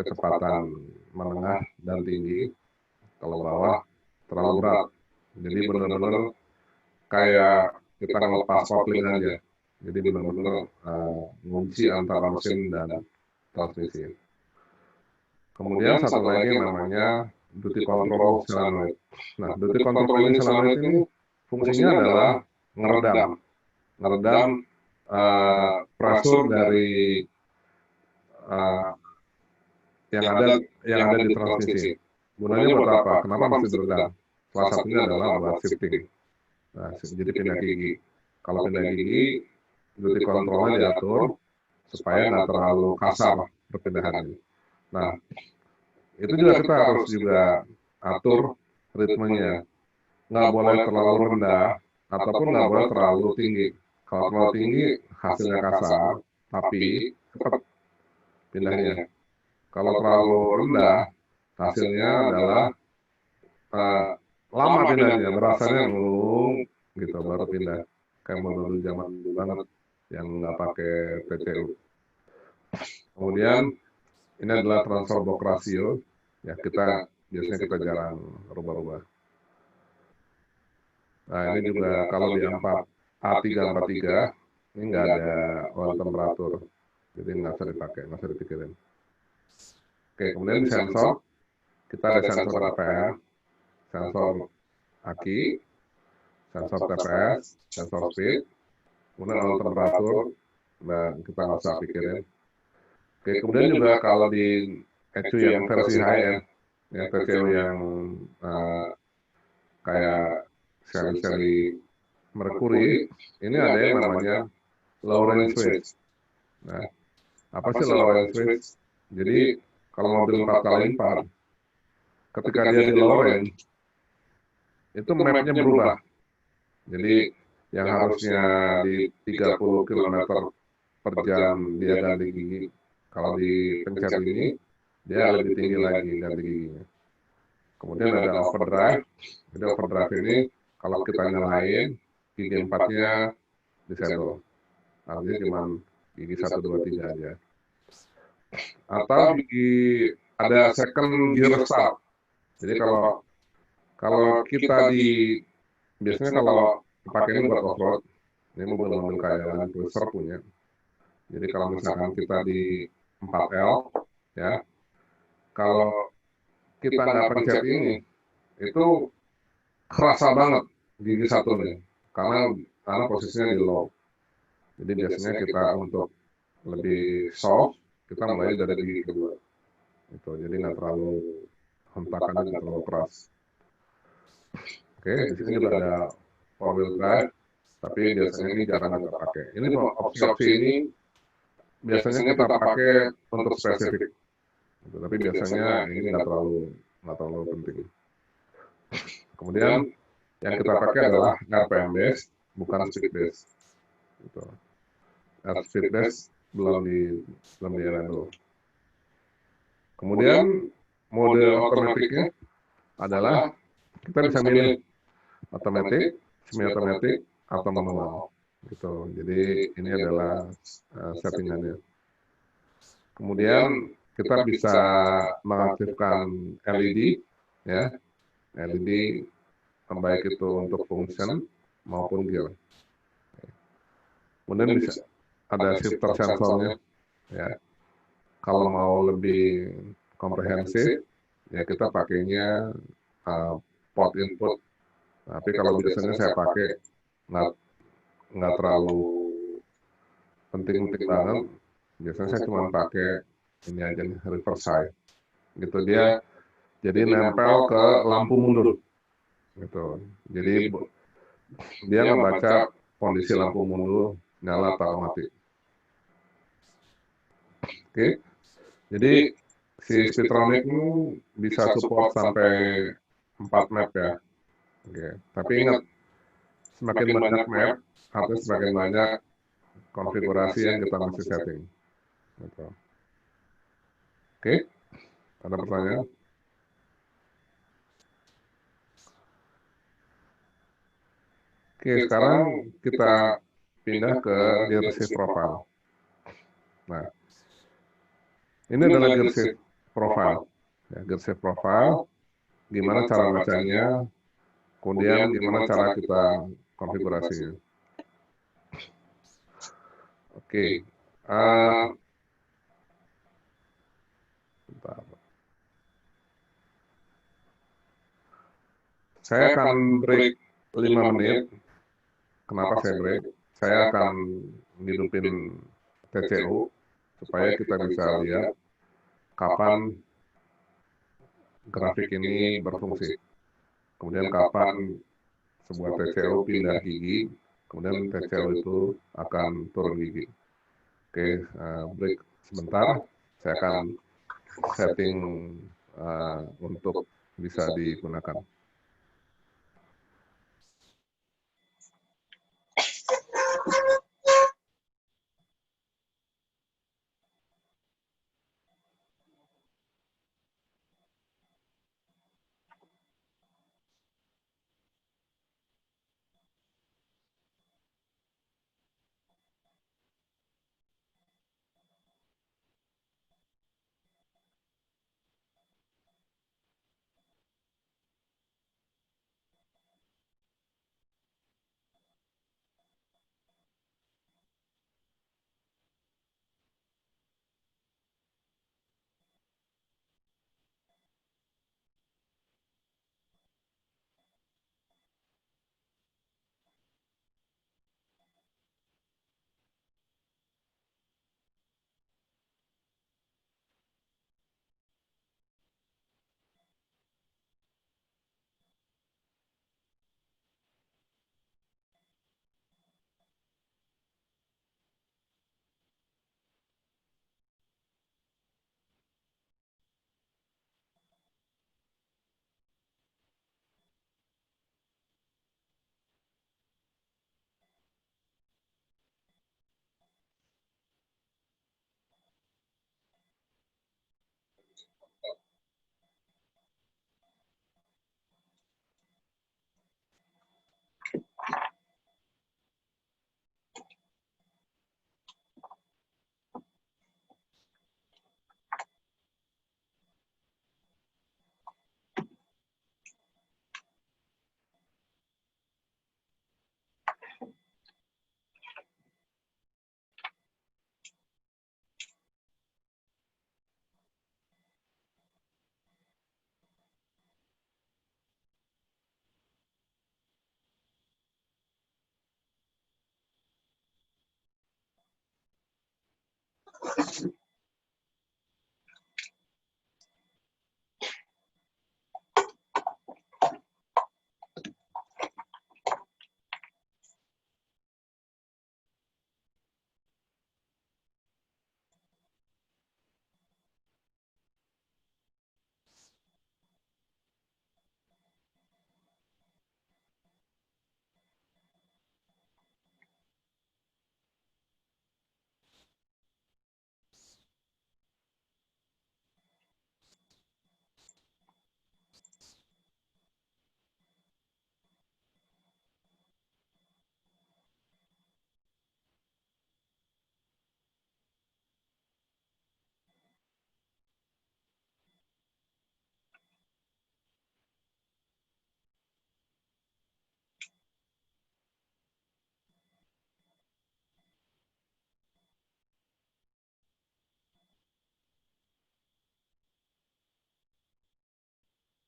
S1: kecepatan menengah dan tinggi. Kalau bawah terlalu berat. Jadi benar-benar kayak kita ngelepas kopling aja. Jadi benar-benar ngunci antara mesin dan transmisi. Kemudian satu lagi yang namanya duty control solenoid. Nah, duty control ini solenoid ini fungsinya adalah ngeredam pressure dari uh, yang ada di transmisi. Gunanya buat apa? Kenapa mesti diredam? Salah satunya adalah buat shifting. Nah, jadi pindah gigi. Kalau pindah gigi, duty controlnya diatur supaya nggak terlalu kasar perpindahannya. Nah, itu juga kita harus juga atur ritmenya. Nggak boleh terlalu rendah, ataupun nggak boleh terlalu tinggi. Kalau terlalu tinggi, hasilnya kasar, tapi cepat pindahnya. Kalau terlalu rendah, hasilnya adalah lama pindahnya, berasanya ngulung gitu, baru pindah. Kayak model zaman dulu banget, yang nggak pakai PCU. Kemudian, ini adalah transfer box ratio. Ya, biasanya kita jarang rubah-rubah. Nah, ini juga kalau di A343, ini nggak ada oil temperatur. Jadi nggak usah dipakai, nggak usah dipikirin. Oke, kemudian di sensor, kita ada sensor RPM, sensor aki, sensor TPS, sensor speed, kemudian oil temperatur, dan kita nggak usah pikirin. Oke, kemudian juga kalau di ECU yang versi high-end, ya TCU yang kayak seri-seri Mercury, ini ada yang namanya low range switch. Nah, apa sih low range switch? Jadi kalau mobil 4x4, ketika dia di low range, itu mapnya berubah. Jadi yang harusnya di 30 km per jam dia ganti gigi, kalau di pencet ini, dia lebih tinggi lagi ganti giginya. Kemudian ada overdrive. Jadi overdrive ini kalau kita nyalain, gigi 4-nya disable. Artinya cuma gigi 1, 2, 3 aja. Atau ada second gear start. Jadi kalau kita biasanya kalau pakai ini buat off-road, ini mobil-mobil kayak Land Cruiser punya. Jadi kalau misalkan kita di 4L, ya, kalau kita nggak pencet ini, itu kerasa banget gigi satunya, karena posisinya di low. Jadi biasanya kita untuk lebih soft, kita mulai dari gigi kedua. Itu, jadi nggak terlalu hentakannya nggak terlalu keras. Oke, di sini juga ada four wheel drive, tapi biasanya ini jarang kita pakai. Ini opsi-opsi ini biasanya kita pakai untuk spesifik, gitu. Tapi biasanya ini nggak terlalu penting. Kemudian yang kita pakai adalah RPM base, bukan speed base. Gitu. Speed base belum di enable. Kemudian mode otomatiknya adalah kita bisa milih otomatis, semi otomatis, atau manual. Gitu. Jadi ini adalah settingannya. Kemudian kita bisa mengaktifkan LED, ya, LED baik itu untuk function maupun gear. Kemudian bisa ada shifter sensornya, ya. Kalau mau lebih komprehensif, ya kita pakainya port input. Tapi kalau biasanya saya pakai nggak terlalu penting-penting banget. Biasanya saya cuma pakai ini aja nih, reverse side. Gitu, dia jadi nempel ke lampu mundur. Gitu. Jadi dia ngebaca kondisi lampu mundur nyala atau mati. Oke. Jadi si Speedtronic ini bisa support sampai 4 map ya. Oke. Tapi ingat, semakin banyak map, artinya semakin banyak konfigurasi yang kita mesti setting. Gitu. Oke. Ada pertanyaan? Oke, sekarang kita pindah ke gear shift profile. Nah, ini adalah gear shift profile. Ya, gear shift profile, gimana cara bacanya, kemudian gimana cara kita konfigurasinya. Oke, bentar. Saya akan break 5 menit. Kenapa saya break? Saya akan hidupin TCU supaya kita bisa lihat kapan grafik ini berfungsi. Kemudian kapan sebuah TCU pindah gigi, kemudian TCU itu akan turun gigi. Oke, break sebentar. Saya akan setting untuk bisa digunakan.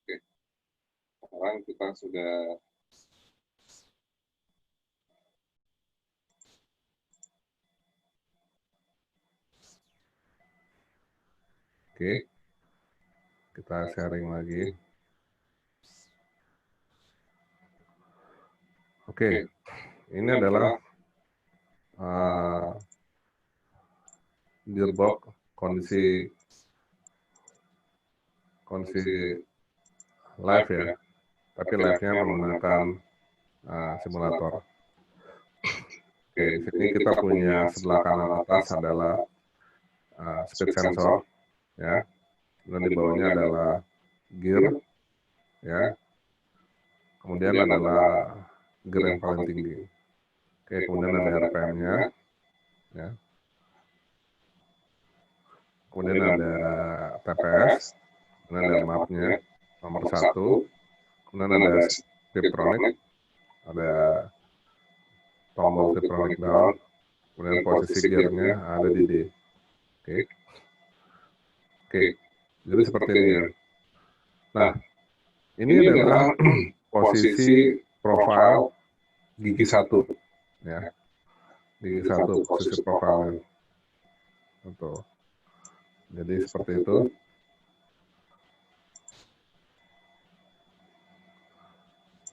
S1: Oke, sekarang kita sudah Oke, kita sharing lagi. Oke, ini adalah gearbox kondisi live ya, tapi live-nya menggunakan simulator. Oke, di sini kita punya sebelah kanan atas adalah speed sensor, ya. Dan di bawahnya adalah gear, ya. Kemudian adalah gear yang paling tinggi. Oke, kemudian ada RPM-nya, ya. Kemudian ada TPS, kemudian ada map-nya, nomor 1, kemudian ada Tiptronic, ada tombol Tiptronic down, kemudian posisi gear-nya ada di D. Oke. Oke, jadi seperti ini ya. Nah, ini adalah posisi profil gigi 1, ya. Gigi 1 posisi profilnya. Betul. Jadi seperti itu.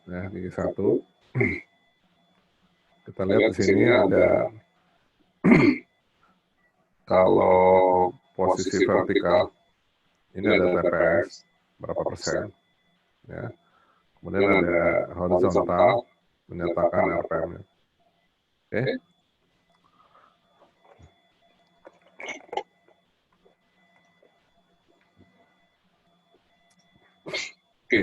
S1: Ya, gigi 1. Kita lihat di sini ada kalau posisi vertikal ini ada TPS berapa persen, ya. Kemudian ada horizontal menyatakan RPM-nya. Oke. Oke.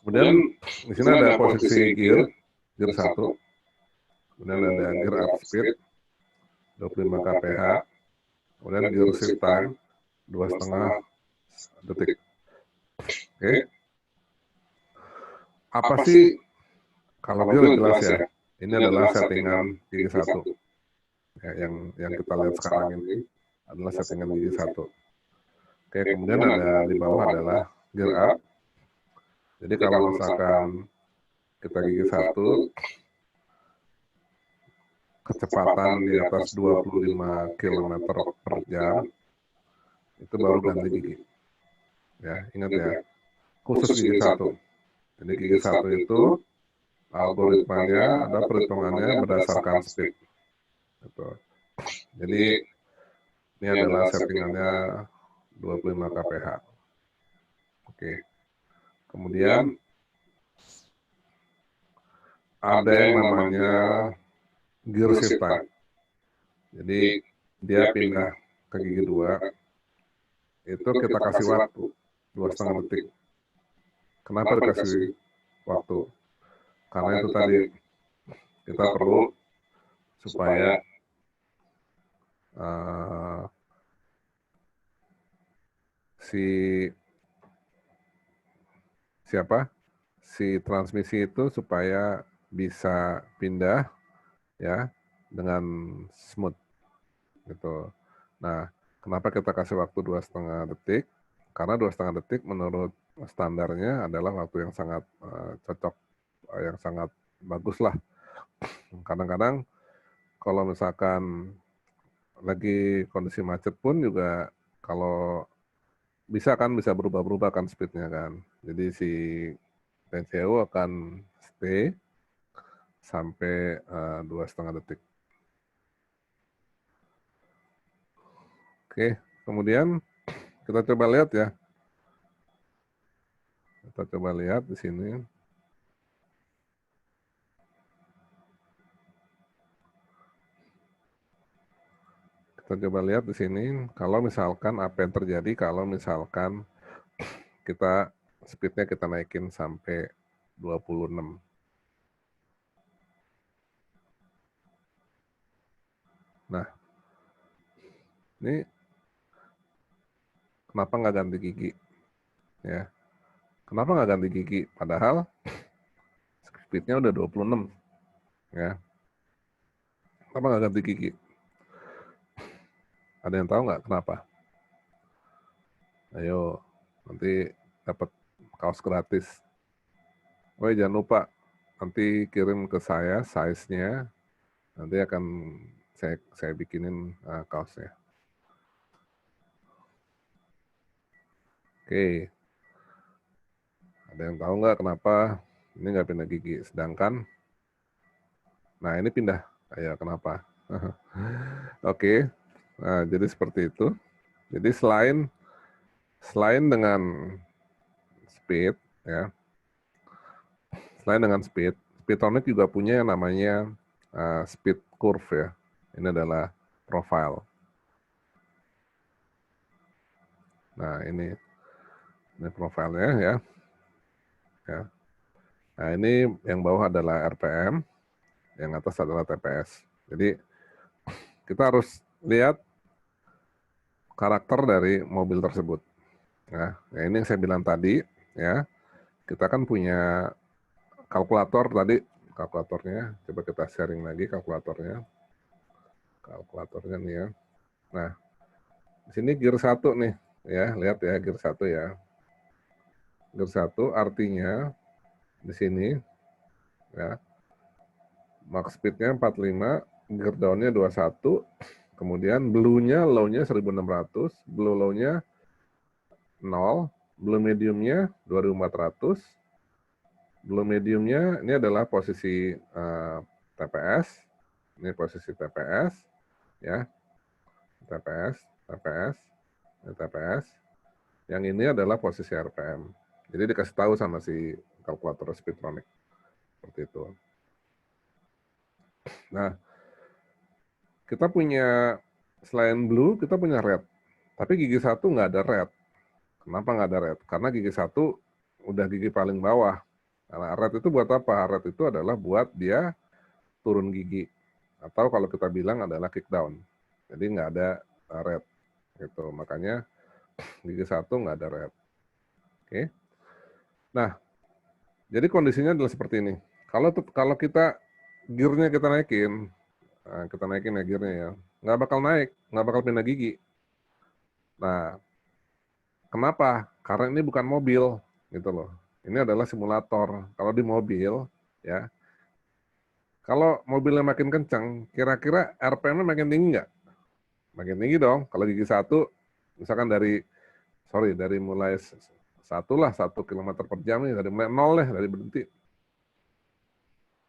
S1: Kemudian di sini ada posisi gear 1. Kemudian ada gear up speed 25 kph. Kemudian gear shift time 2,5 detik. Oke. Apa sih, kalau gear jelas ya, ini adalah settingan gigi 1. Ya, yang kita lihat sekarang ini adalah settingan gigi 1. Oke, kemudian ada di bawah adalah gear up. Jadi kalau misalkan kita gigi 1, kecepatan di atas 25 km per jam, itu baru ganti gigi. Ya, ingat ya, khusus gigi 1. Jadi gigi 1 itu algoritmanya ada perhitungannya berdasarkan speed. Gitu. Jadi ini adalah settingannya 25 kph. Oke. Kemudian ada yang namanya gear shift time. Jadi dia pindah ke gigi 2, itu kita kasih waktu 2,5 detik. Kenapa dikasih waktu? Karena itu tadi kita perlu supaya si transmisi itu supaya bisa pindah ya dengan smooth gitu. Nah, kenapa kita kasih waktu 2,5 detik? Karena 2,5 detik menurut standarnya adalah waktu yang sangat cocok, yang sangat bagus lah. Kadang-kadang kalau misalkan lagi kondisi macet pun juga kalau bisa berubah-berubah kan speednya kan. Jadi si TCU akan stay sampai 2,5 detik. Oke, kemudian kita coba lihat ya. Kita coba lihat di sini. Kita coba lihat di sini. Kalau misalkan apa yang terjadi kalau misalkan kita speednya kita naikin sampai 26. Nah, ini kenapa nggak ganti gigi? Ya, kenapa nggak ganti gigi? Padahal speednya udah 26. Ya, kenapa nggak ganti gigi? Ada yang tahu nggak kenapa? Ayo, nanti dapat kaos gratis. Oh jangan lupa, nanti kirim ke saya size-nya, nanti akan saya bikinin kaosnya. Oke, ada yang tahu nggak kenapa ini nggak pindah gigi? Sedangkan, nah ini pindah, ya kenapa? Oke, nah jadi seperti itu. Jadi selain dengan speed, ya, selain dengan speed, Speedtronic juga punya yang namanya speed curve ya. Ini adalah profile. Nah ini profilnya ya. Ya. Nah, ini yang bawah adalah RPM, yang atas adalah TPS. Jadi kita harus lihat karakter dari mobil tersebut. Nah, ini yang saya bilang tadi, ya. Kita kan punya kalkulator tadi, kalkulatornya. Coba kita sharing lagi kalkulatornya. Kalkulatornya nih ya. Nah, di sini gear 1 nih, ya. Lihat ya gear 1 ya. Gear 1 artinya di sini ya. Max speed-nya 45, gear down-nya 21, kemudian blue-nya, low-nya 1600, blue low-nya 0, blue medium-nya 2400, blue medium-nya ini adalah posisi TPS, ini posisi TPS, ya, TPS, TPS, ini TPS, yang ini adalah posisi RPM. Jadi dikasih tahu sama si kalkulator Speedtronic, seperti itu. Nah, kita punya, selain blue, kita punya red. Tapi gigi 1 nggak ada red. Kenapa nggak ada red? Karena gigi 1 udah gigi paling bawah. Nah, red itu buat apa? Red itu adalah buat dia turun gigi. Atau kalau kita bilang adalah kick down. Jadi nggak ada red. Gitu. Makanya gigi 1 nggak ada red. Oke. Nah, jadi kondisinya adalah seperti ini. Kalau kita gearnya kita naikin ya gearnya ya, nggak bakal naik, nggak bakal pindah gigi. Nah, kenapa? Karena ini bukan mobil, gitu loh. Ini adalah simulator. Kalau di mobil, ya, kalau mobilnya makin kencang, kira-kira RPM-nya makin tinggi nggak? Makin tinggi dong. Kalau gigi 1, misalkan dari mulai 1 kilometer per jam nih, dari mulai 0 deh, dari berhenti.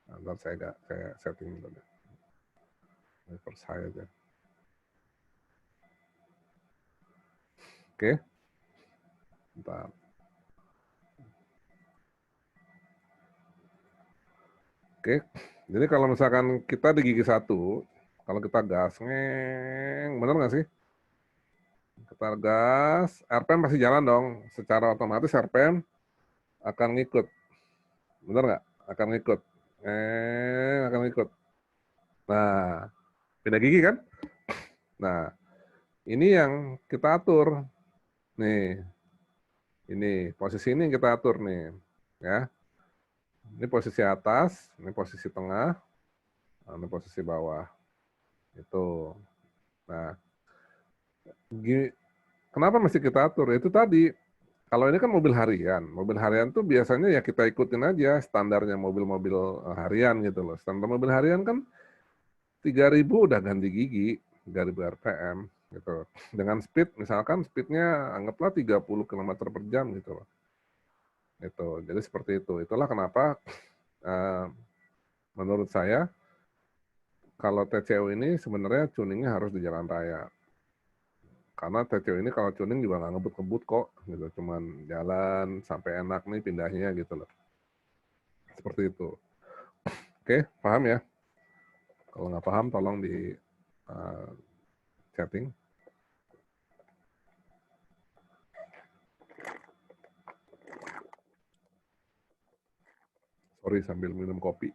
S1: Nah, ntar saya setting dulu deh. Ini saya aja. Oke. Bentar. Oke, jadi kalau misalkan kita di gigi 1, kalau kita gas, bener nggak sih? Kita gas, RPM pasti jalan dong. Secara otomatis RPM akan ngikut. Bener nggak? Akan ngikut. Akan ngikut. Nah, pindah gigi kan? Nah, ini yang kita atur. Nih, ini posisi ini yang kita atur nih. Ya, ini posisi atas, ini posisi tengah, ini posisi bawah. Itu. Nah, kenapa mesti kita atur? Itu tadi, kalau ini kan mobil harian. Mobil harian tuh biasanya ya kita ikutin aja standarnya mobil-mobil harian gitu loh. Standar mobil harian kan 3.000 udah ganti gigi, 3.000 RPM gitu. Dengan speed, misalkan speednya anggaplah 30 km per jam gitu loh. Itu. Jadi seperti itu. Itulah kenapa menurut saya kalau TCU ini sebenarnya tuningnya harus di jalan raya. Karena TCU ini kalau tuning juga nggak ngebut-ngebut kok, gitu. Cuman jalan sampai enak nih pindahnya gitu loh. Seperti itu. Oke, paham ya? Kalau nggak paham tolong di chatting. Sorry sambil minum kopi.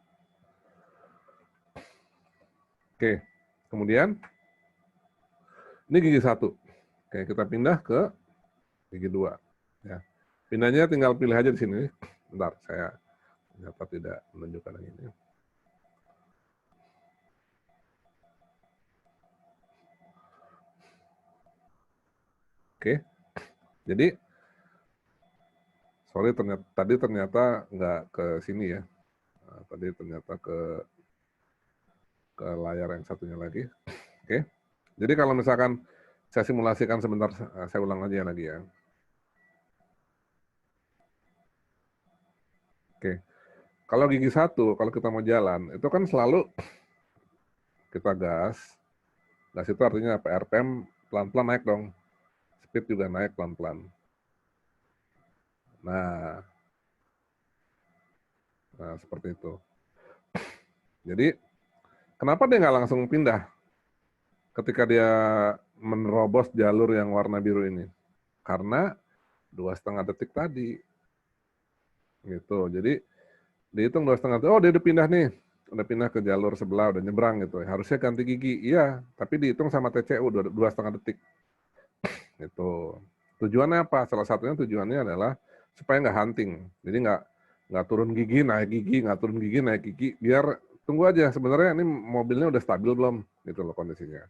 S1: Oke, kemudian ini gigi 1. Oke, kita pindah ke gigi 2. Ya. Pindahnya tinggal pilih aja di sini. Bentar, saya ternyata tidak menunjukkan yang ini. Oke, jadi sorry tadi ternyata nggak ke sini ya. Nah, tadi ternyata ke layar yang satunya lagi. Oke, jadi kalau misalkan saya simulasikan sebentar, saya ulang aja lagi ya. Oke, kalau gigi 1, kalau kita mau jalan, itu kan selalu kita gas. Gas itu artinya apa? RPM pelan-pelan naik dong. Speed juga naik pelan-pelan. Nah, seperti itu. Jadi, kenapa dia nggak langsung pindah ketika dia menerobos jalur yang warna biru ini? Karena 2,5 detik tadi. Gitu. Jadi, Dihitung 2,5 detik. Oh, dia udah pindah ke jalur sebelah, udah nyebrang gitu. Harusnya ganti gigi. Iya, tapi dihitung sama TCU 2,5 detik. Itu tujuannya apa? Salah satunya tujuannya adalah supaya nggak hunting. Jadi nggak turun gigi naik gigi, nggak turun gigi naik gigi. Biar tunggu aja. Sebenarnya ini mobilnya udah stabil belum? Gitu loh kondisinya.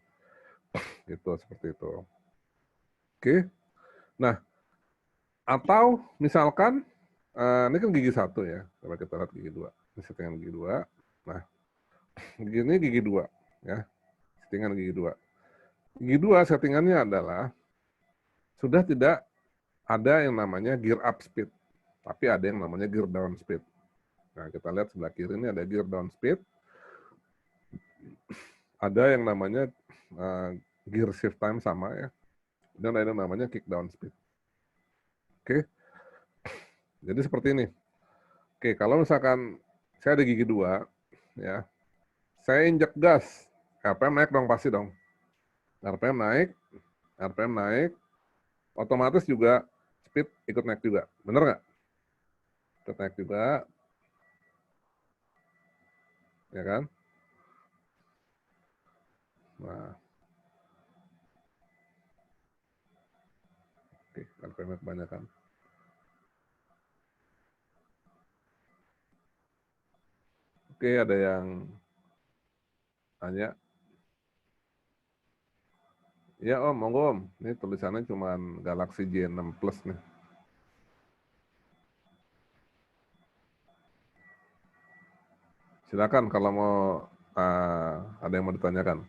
S1: Itu seperti itu. Oke. Nah, atau misalkan ini kan gigi satu ya. Coba kita lihat gigi dua. Ini settingan gigi dua. Nah, ini gigi dua ya. Settingan gigi dua. Gigi dua settingannya adalah sudah tidak ada yang namanya gear up speed, tapi ada yang namanya gear down speed. Nah, kita lihat sebelah kiri ini ada gear down speed, ada yang namanya gear shift time sama ya, dan ada yang namanya kick down speed. Oke, jadi seperti ini. Oke, kalau misalkan saya ada gigi dua, ya, saya injek gas, RPM naik dong pasti dong. RPM naik, otomatis juga speed ikut naik juga, bener nggak? Ikut naik juga, ya kan? Nah, oke, RPM kebanyakan. Oke, ada yang tanya. Ya Om, monggo Om. Ini tulisannya cuma Galaxy J6 Plus nih. Silakan kalau mau ada yang mau ditanyakan.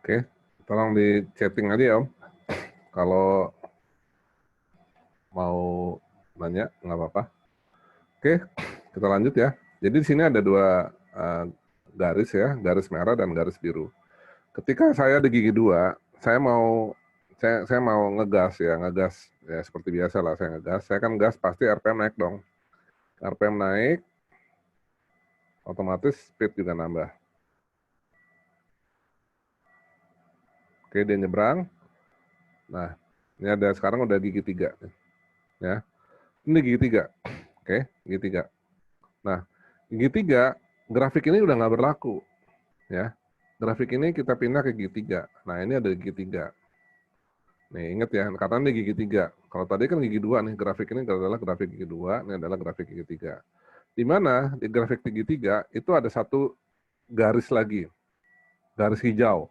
S1: Oke, tolong di chatting aja ya Om. Kalau mau nanya, nggak apa-apa. Oke, kita lanjut ya. Jadi di sini ada dua garis ya, garis merah dan garis biru. Ketika saya di gigi dua, saya mau ngegas ya seperti biasa lah saya ngegas. Saya kan gas pasti RPM naik dong. RPM naik, otomatis speed juga nambah. Oke, dia nyebrang. Nah, ini ada sekarang udah gigi 3. Ya. Ini gigi 3. Oke, gigi 3. Nah, gigi 3, grafik ini udah nggak berlaku. Ya. Grafik ini kita pindah ke gigi 3. Nah, ini ada gigi 3. Nih, ingat ya, karena ini gigi 3. Kalau tadi kan gigi 2 nih, grafik ini adalah grafik gigi 2, ini adalah grafik gigi 3. Di mana di grafik gigi 3 itu ada satu garis lagi, garis hijau.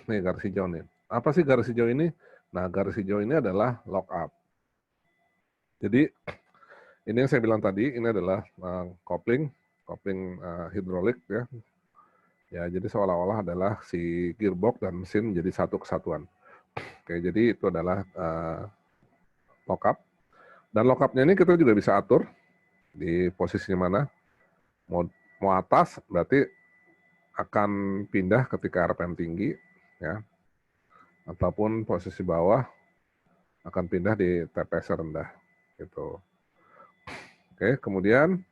S1: Nih, garis hijau nih. Apa sih garis hijau ini? Nah, garis hijau ini adalah lock up. Jadi, ini yang saya bilang tadi, ini adalah kopling hidrolik ya. Ya, jadi seolah-olah adalah si gearbox dan mesin jadi satu kesatuan. Oke, jadi itu adalah lockup. Dan lockupnya ini kita juga bisa atur di posisinya mana. Mau atas berarti akan pindah ketika RPM tinggi, ya. Ataupun posisi bawah akan pindah di TPS rendah. Gitu. Oke, kemudian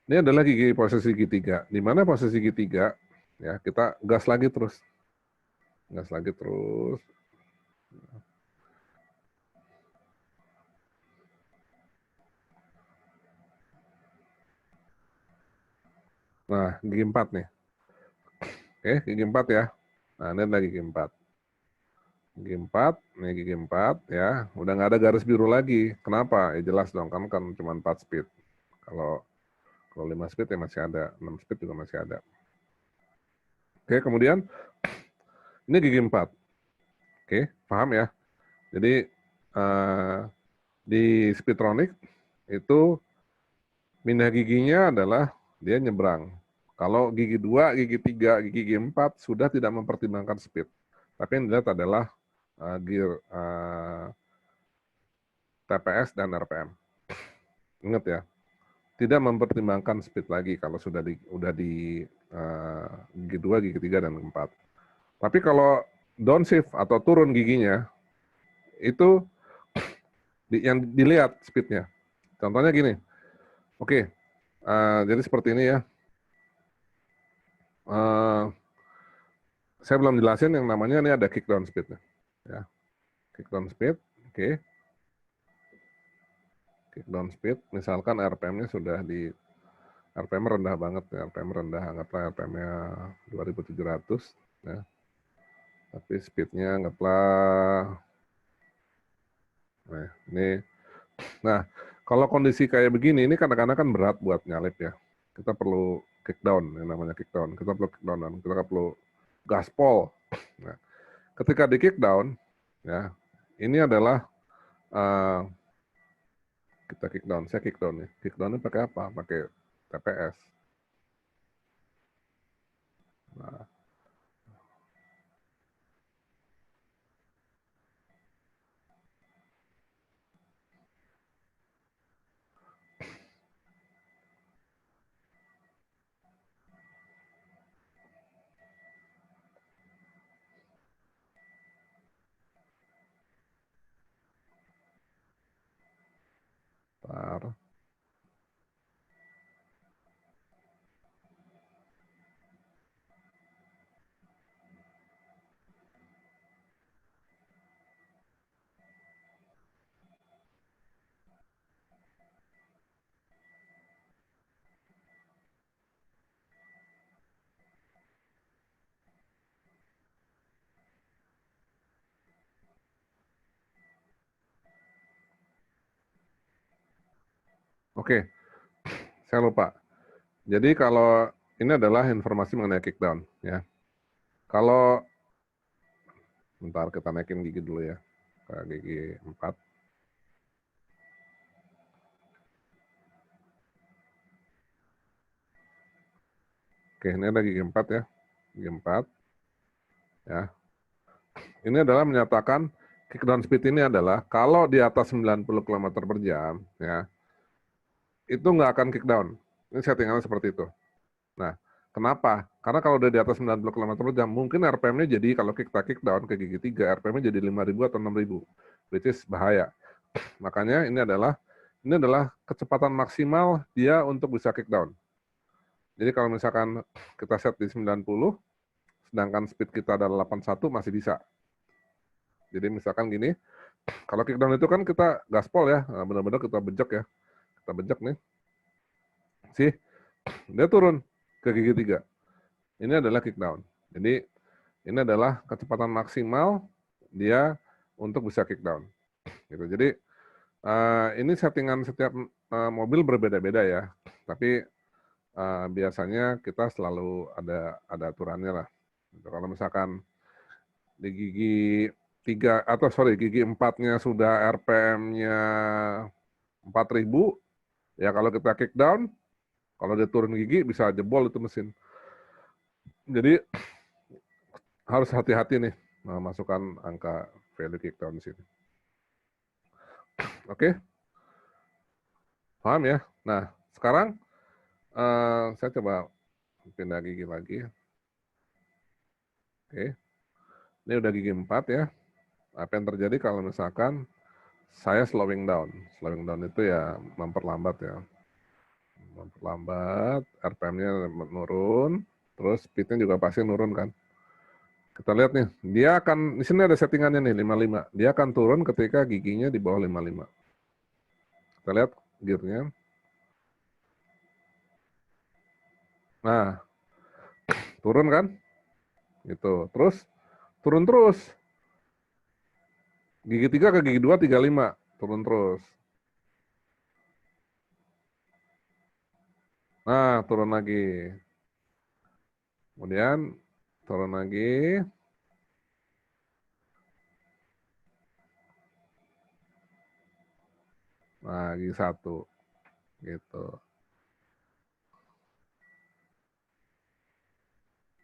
S1: ini adalah posisi gigi 3. Di mana posisi gigi 3, ya, kita gas lagi terus. Gas lagi terus. Nah, gigi 4 nih. Oke, gigi 4 ya. Nah, ini adalah gigi 4. Gigi 4, nih gigi 4 ya. Udah nggak ada garis biru lagi. Kenapa? Ya jelas dong, kan cuma 4 speed. Kalau 5 speed ya masih ada, 6 speed juga masih ada. Oke, kemudian ini gigi 4. Oke, paham ya? Jadi di Speedtronic itu pindah giginya adalah dia nyebrang. Kalau gigi 2, gigi 3, gigi 4 sudah tidak mempertimbangkan speed. Tapi yang dilihat adalah gear TPS dan RPM. Ingat ya. tidak mempertimbangkan speed lagi kalau udah di gigi 2, gigi 3 dan 4. Tapi kalau downshift atau turun giginya itu yang dilihat speednya. Contohnya gini, oke, jadi seperti ini ya. Saya belum jelasin yang namanya ini ada kick down speed. Ya, kick down speed, oke. Kick down speed, misalkan RPM-nya sudah di RPM rendah banget ya, RPM rendah, anggaplah RPM-nya 2700 ya. Tapi speed-nya anggaplah ini. Nah, kalau kondisi kayak begini ini kadang-kadang kan berat buat nyalip ya. Kita perlu kick down, yang namanya kick down. Kita perlu kick down dan kita perlu gaspol. Nah, ketika di kick down ya, ini adalah kita kick down. Saya kick down nih. Kick down-nya pakai apa? Pakai TPS. Nah, bentar. Oke, saya lupa. Jadi kalau ini adalah informasi mengenai kick down ya. Kalau bentar kita naikin gigi dulu ya. Ke gigi 4. Oke, ini ada gigi 4 ya. Gigi 4 ya. Ini adalah menyatakan kick down speed ini adalah kalau di atas 90 km per jam ya, itu nggak akan kick down. Ini settingannya seperti itu. Nah, kenapa? Karena kalau udah di atas 90 km per jam, mungkin RPM-nya jadi kalau kita kick down ke gigi 3, RPM-nya jadi 5.000 atau 6.000, which is bahaya. Makanya ini adalah kecepatan maksimal dia untuk bisa kick down. Jadi kalau misalkan kita set di 90, sedangkan speed kita adalah 81, masih bisa. Jadi misalkan gini, kalau kick down itu kan kita gaspol ya, benar-benar kita bejek ya. Kita bejek nih. Sih, dia turun ke gigi 3. Ini adalah kick down. Jadi ini adalah kecepatan maksimal dia untuk bisa kick down. Gitu. Jadi ini settingan setiap mobil berbeda-beda ya. Tapi biasanya kita selalu ada aturannya lah. Gitu. Kalau misalkan di gigi 3 atau gigi 4-nya sudah RPM-nya 4.000, ya kalau kita kick down, kalau dia turun gigi bisa jebol itu mesin. Jadi harus hati-hati nih masukkan angka value kick down di sini. Oke, paham ya? Nah, sekarang saya coba pindah gigi lagi. Oke, ini udah gigi 4 ya. Apa yang terjadi kalau misalkan saya slowing down? Slowing down itu ya memperlambat ya. Memperlambat, RPM-nya menurun, terus speed-nya juga pasti nurun kan. Kita lihat nih, dia akan, di sini ada settingannya nih, 55. Dia akan turun ketika giginya di bawah 55. Kita lihat gearnya. Nah, turun kan? Gitu. Terus, turun terus. Gigi 3 ke gigi 2, 35. Turun terus. Nah, turun lagi. Kemudian, turun lagi. Nah, gigi 1. Gitu.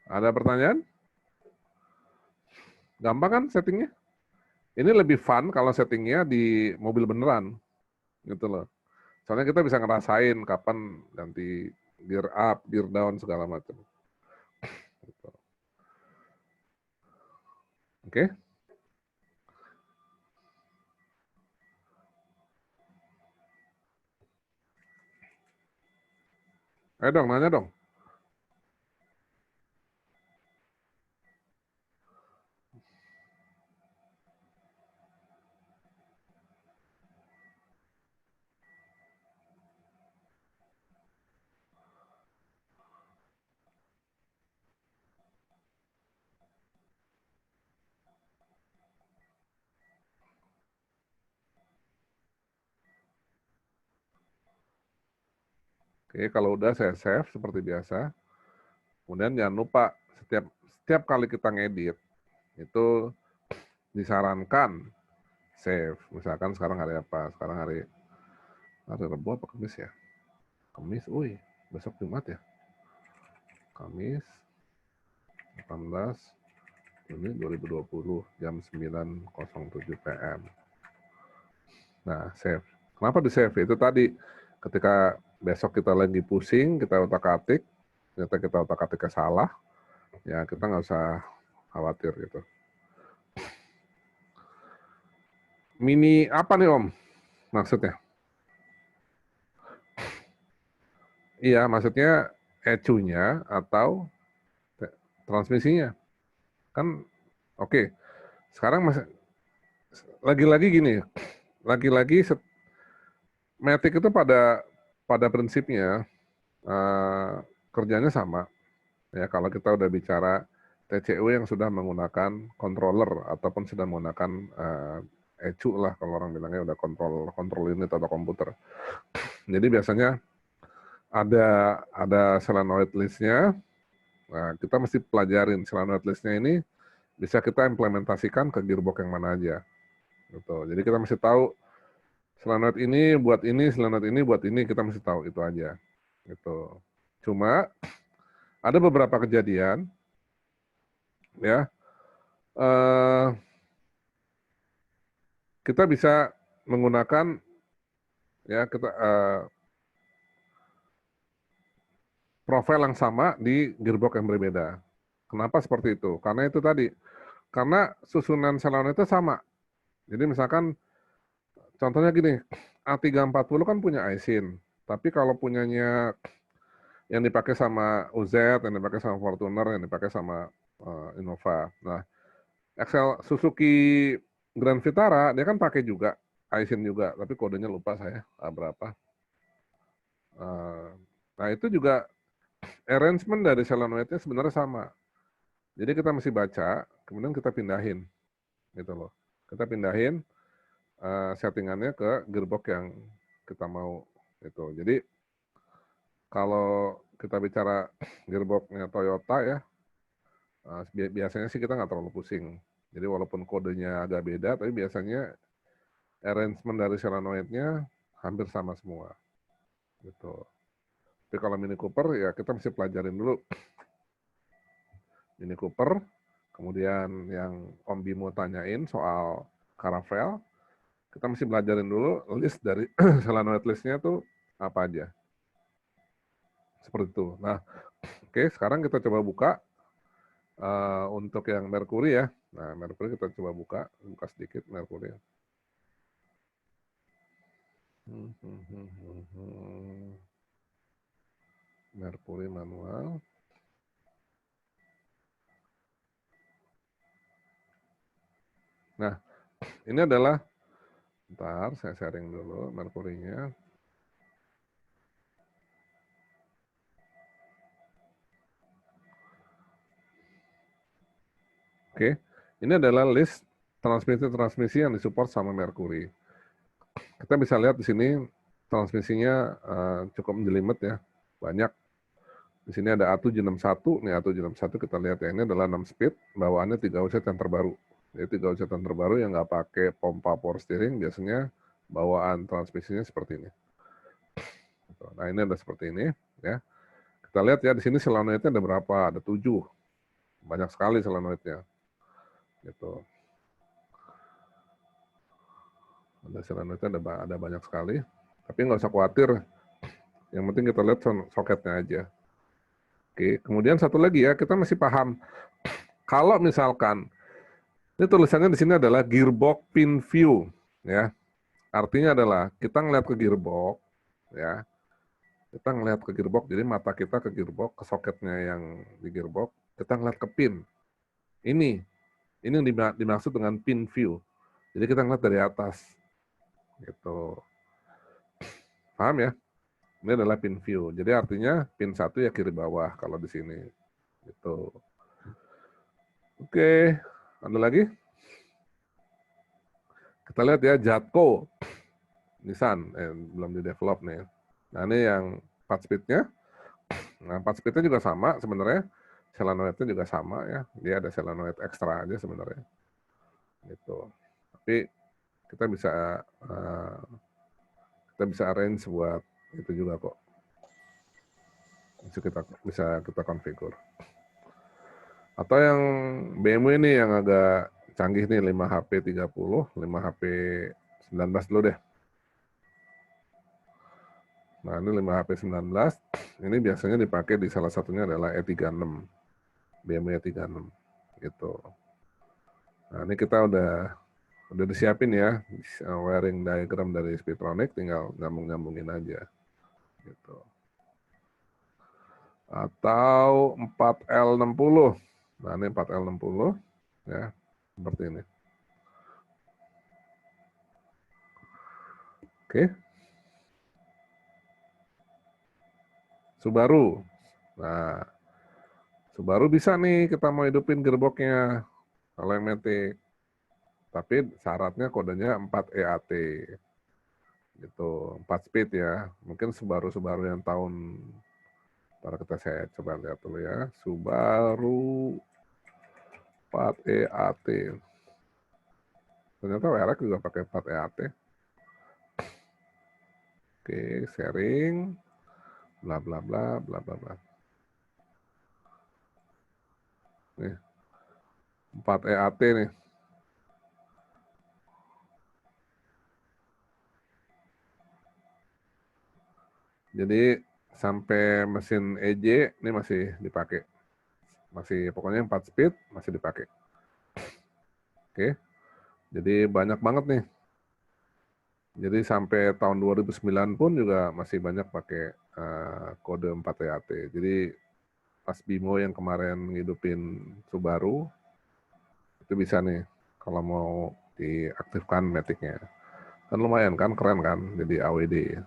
S1: Ada pertanyaan? Gampang kan settingnya? Ini lebih fun kalau settingnya di mobil beneran. Gitu loh. Soalnya kita bisa ngerasain kapan ganti gear up, gear down, segala macam. Gitu. Oke? Ayo dong, nanya dong. Oke, kalau udah saya save seperti biasa. Kemudian jangan lupa setiap kali kita ngedit itu disarankan save. Misalkan sekarang hari apa? Sekarang hari Rabu apa Kamis ya? Kamis, besok Jumat ya? Kamis 18 Juni 2020 jam 9.07 PM. Nah, save. Kenapa di save? Itu tadi ketika besok kita lagi pusing, kita otak-atik, ternyata kita otak-atiknya salah, ya kita nggak usah khawatir gitu. Mini apa nih Om maksudnya? Iya, maksudnya ECU-nya atau transmisinya. Kan oke. Sekarang lagi-lagi gini, lagi-lagi Matic itu pada prinsipnya kerjanya sama. Ya, kalau kita udah bicara TCU yang sudah menggunakan controller ataupun sudah menggunakan ECU lah kalau orang bilangnya udah kontrol unit atau komputer. Jadi biasanya ada solenoid list-nya. Nah, kita mesti pelajarin solenoid list-nya ini bisa kita implementasikan ke gearbox yang mana aja. Gitu. Jadi kita mesti tahu solenoid ini buat ini, solenoid ini buat ini, kita mesti tahu itu aja. Gitu. Cuma ada beberapa kejadian ya kita bisa menggunakan ya kita profil yang sama di gearbox yang berbeda. Kenapa seperti itu? Karena itu tadi, karena susunan solenoid itu sama. Jadi misalkan contohnya gini, A340 kan punya Aisin, tapi kalau punyanya yang dipakai sama UZ, yang dipakai sama Fortuner, yang dipakai sama Innova. Nah, Suzuki Grand Vitara dia kan pakai juga Aisin juga, tapi kodenya lupa saya berapa. Nah itu juga arrangement dari solenoidnya sebenarnya sama. Jadi kita mesti baca, kemudian kita pindahin, gitu loh. Kita pindahin settingannya ke gearbox yang kita mau, gitu. Jadi kalau kita bicara gearboxnya Toyota ya, biasanya sih kita nggak terlalu pusing. Jadi walaupun kodenya agak beda, tapi biasanya arrangement dari solenoidnya hampir sama semua, gitu. Tapi kalau Mini Cooper ya kita mesti pelajarin dulu Mini Cooper, kemudian yang Om Bimo tanyain soal Caravelle, kita mesti belajarin dulu list dari solenoid listnya tuh apa aja. Seperti itu. Nah, oke, sekarang kita coba buka untuk yang Mercury ya. Nah, Mercury kita coba buka sedikit Mercury. Mercury manual. Nah, ini adalah, bentar saya sharing dulu Mercury-nya. Oke, ini adalah list transmisi-transmisi yang disupport sama Mercury. Kita bisa lihat di sini transmisinya cukup menjelimet ya, banyak. Di sini ada A761, nih A761 kita lihat ya, ini adalah 6 speed, bawaannya 3 outset yang terbaru. Jadi 3 outset yang terbaru yang nggak pakai pompa power steering, biasanya bawaan transmisinya seperti ini. Nah ini ada seperti ini ya. Kita lihat ya di sini solenoidnya ada berapa? Ada 7, banyak sekali solenoidnya. Gitu. Ada solenoidnya ada banyak sekali. Kita Tapi nggak usah khawatir, yang penting kita lihat soketnya aja. Oke, kemudian satu lagi ya, kita masih paham. Kalau misalkan, ini tulisannya di sini adalah gearbox pin view, ya. Artinya adalah kita ngeliat ke gearbox, ya. Kita ngeliat ke gearbox, jadi mata kita ke gearbox, ke soketnya yang di gearbox, kita ngeliat ke pin. Ini yang dimaksud dengan pin view. Jadi kita ngeliat dari atas, gitu. Paham ya? Ini adalah pin view. Jadi artinya pin 1 ya kiri bawah kalau di sini. Gitu. Oke, ada lagi? Kita lihat ya, Jatco. Nissan, belum di develop nih. Nah ini yang 4 speed-nya. Nah 4 speed-nya juga sama sebenarnya. Solenoid-nya juga sama ya. Dia ada solenoid ekstra aja sebenarnya. Gitu. Tapi kita bisa arrange buat itu juga kok. Bisa kita configure. Atau yang BMW ini yang agak canggih nih, 5HP 30, 5HP 19 dulu deh. Nah ini 5HP 19, ini biasanya dipakai di salah satunya adalah E36, BMW E36 gitu. Nah ini kita udah disiapin ya, wiring diagram dari Speedtronic, tinggal nyambung-nyambungin aja gitu. Atau 4L60, nah ini 4L60 ya, seperti ini. Oke. Subaru. Nah, Subaru bisa nih kita mau hidupin gearboxnya kalau yang Matic. Tapi syaratnya kodenya 4EAT. Gitu, 4 speed ya. Mungkin Subaru yang tahun, saya coba lihat dulu ya. Subaru 4EAT. Ternyata WRX juga pakai 4EAT. Oke, sharing. Bla bla bla bla bla bla. Nih. 4EAT nih. Jadi sampai mesin EJ ini masih dipakai. Masih pokoknya 4 speed masih dipakai. Oke. Jadi banyak banget nih. Jadi sampai tahun 2009 pun juga masih banyak pakai kode 4EAT. Jadi pas Bimo yang kemarin ngidupin Subaru, itu bisa nih kalau mau diaktifkan Matic-nya. Kan lumayan kan, keren kan, jadi AWD.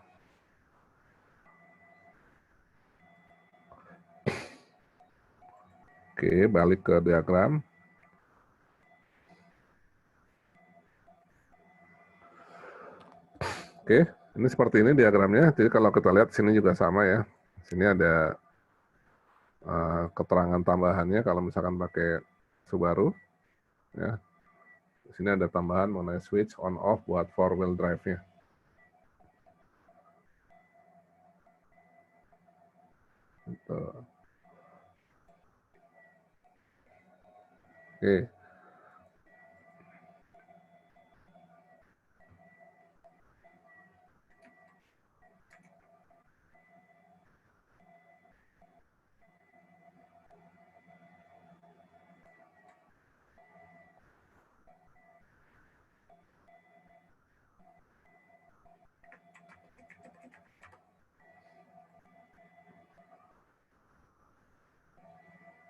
S1: Oke, balik ke diagram. Oke, ini seperti ini diagramnya. Jadi kalau kita lihat sini juga sama ya. Sini ada keterangan tambahannya kalau misalkan pakai Subaru. Ya. Di sini ada tambahan mengenai switch on off buat 4-wheel drive-nya. Gitu. Oke.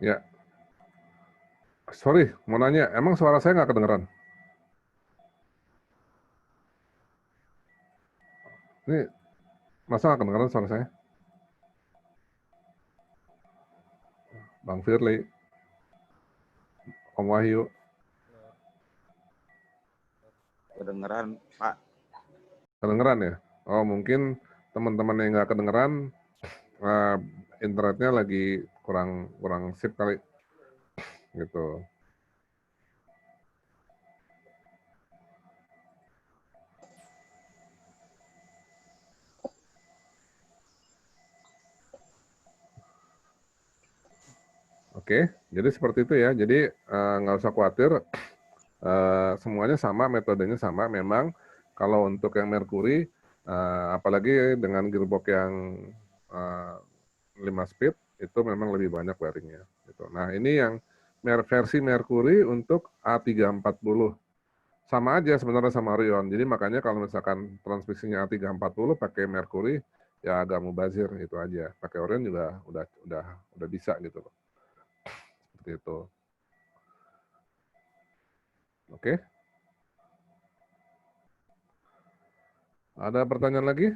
S1: Ya, sorry, mau nanya, emang suara saya nggak kedengeran? Ini masa nggak kedengeran suara saya? Bang Firly, Om Wahyu.
S2: Kedengeran, Pak.
S1: Kedengeran ya? Oh, mungkin teman-teman yang nggak kedengeran, internetnya lagi kurang sip kali, gitu. Oke, jadi seperti itu ya. Jadi nggak usah khawatir, semuanya sama, metodenya sama. Memang kalau untuk yang Mercury Apalagi dengan gearbox yang 5 speed itu memang lebih banyak bearingnya. Gitu. Nah ini yang versi Mercury untuk A340. Sama aja sebenarnya sama Orion. Jadi makanya kalau misalkan transmisinya A340 pakai Mercury ya agak mubazir itu aja. Pakai Orion juga udah bisa gitu loh. Seperti itu. Oke. Ada pertanyaan lagi?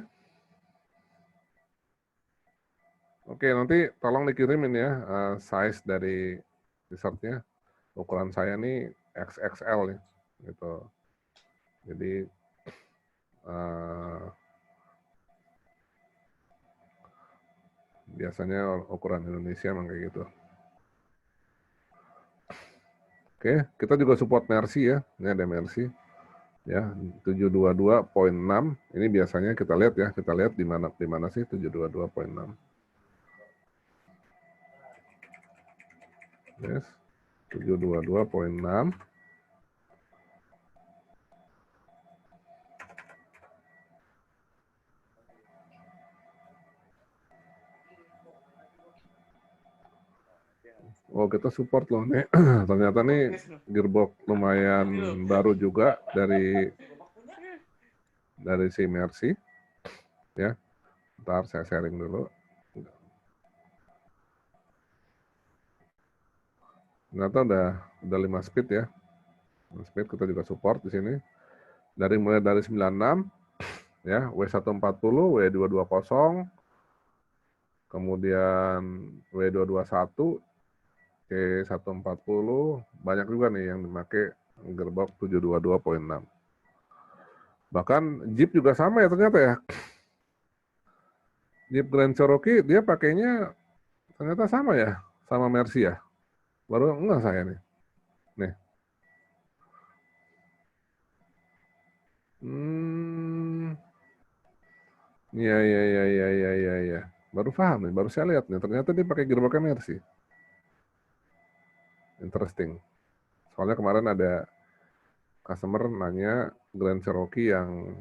S1: Oke, nanti tolong dikirimin ya size dari t-shirtnya. Ukuran saya nih XXL ya, gitu. Jadi biasanya ukuran Indonesia memang kayak gitu. Oke, kita juga support Mercy ya. Ini ada Mercy. Ya, 722.6. Ini biasanya kita lihat ya, kita lihat di mana sih 722.6. Yes. 722.6. Oh, kita support loh nih. Ternyata nih gearbox lumayan baru juga dari si Mercy. Ya. Ntar saya sharing dulu. Ternyata udah 5 speed ya. 5 speed kita juga support di sini. Mulai dari 96 ya, W140, W220, kemudian W221, C140, banyak juga nih yang dipakai gearbox 722.6. Bahkan Jeep juga sama ya ternyata ya. Jeep Grand Cherokee dia pakainya ternyata sama ya, sama Mercy ya. Baru enggak saya nih. Nih. Iya. Baru paham nih, baru saya lihat nih. Ternyata dia pakai gearboxnya Mercy. Interesting. Soalnya kemarin ada customer nanya Grand Cherokee yang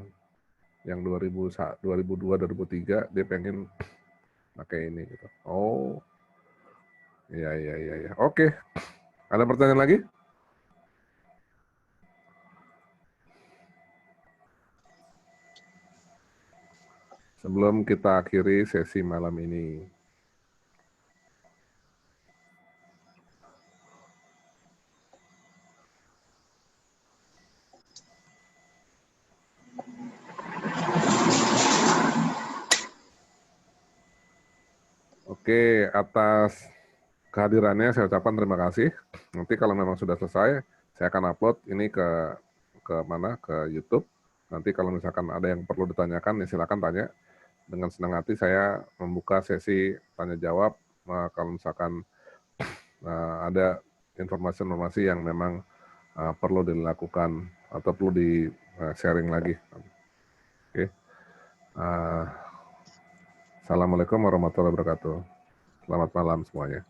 S1: 2002 2003 dia pengen pakai ini gitu. Oh. Iya. Oke. Ada pertanyaan lagi? Sebelum kita akhiri sesi malam ini. Oke, atas kehadirannya saya ucapkan terima kasih. Nanti kalau memang sudah selesai, saya akan upload ini ke mana? Ke YouTube. Nanti kalau misalkan ada yang perlu ditanyakan, ya silakan tanya. Dengan senang hati saya membuka sesi tanya jawab. Kalau misalkan ada informasi-informasi yang memang perlu dilakukan atau perlu di sharing lagi. Oke. Assalamualaikum warahmatullahi wabarakatuh. Selamat malam semuanya.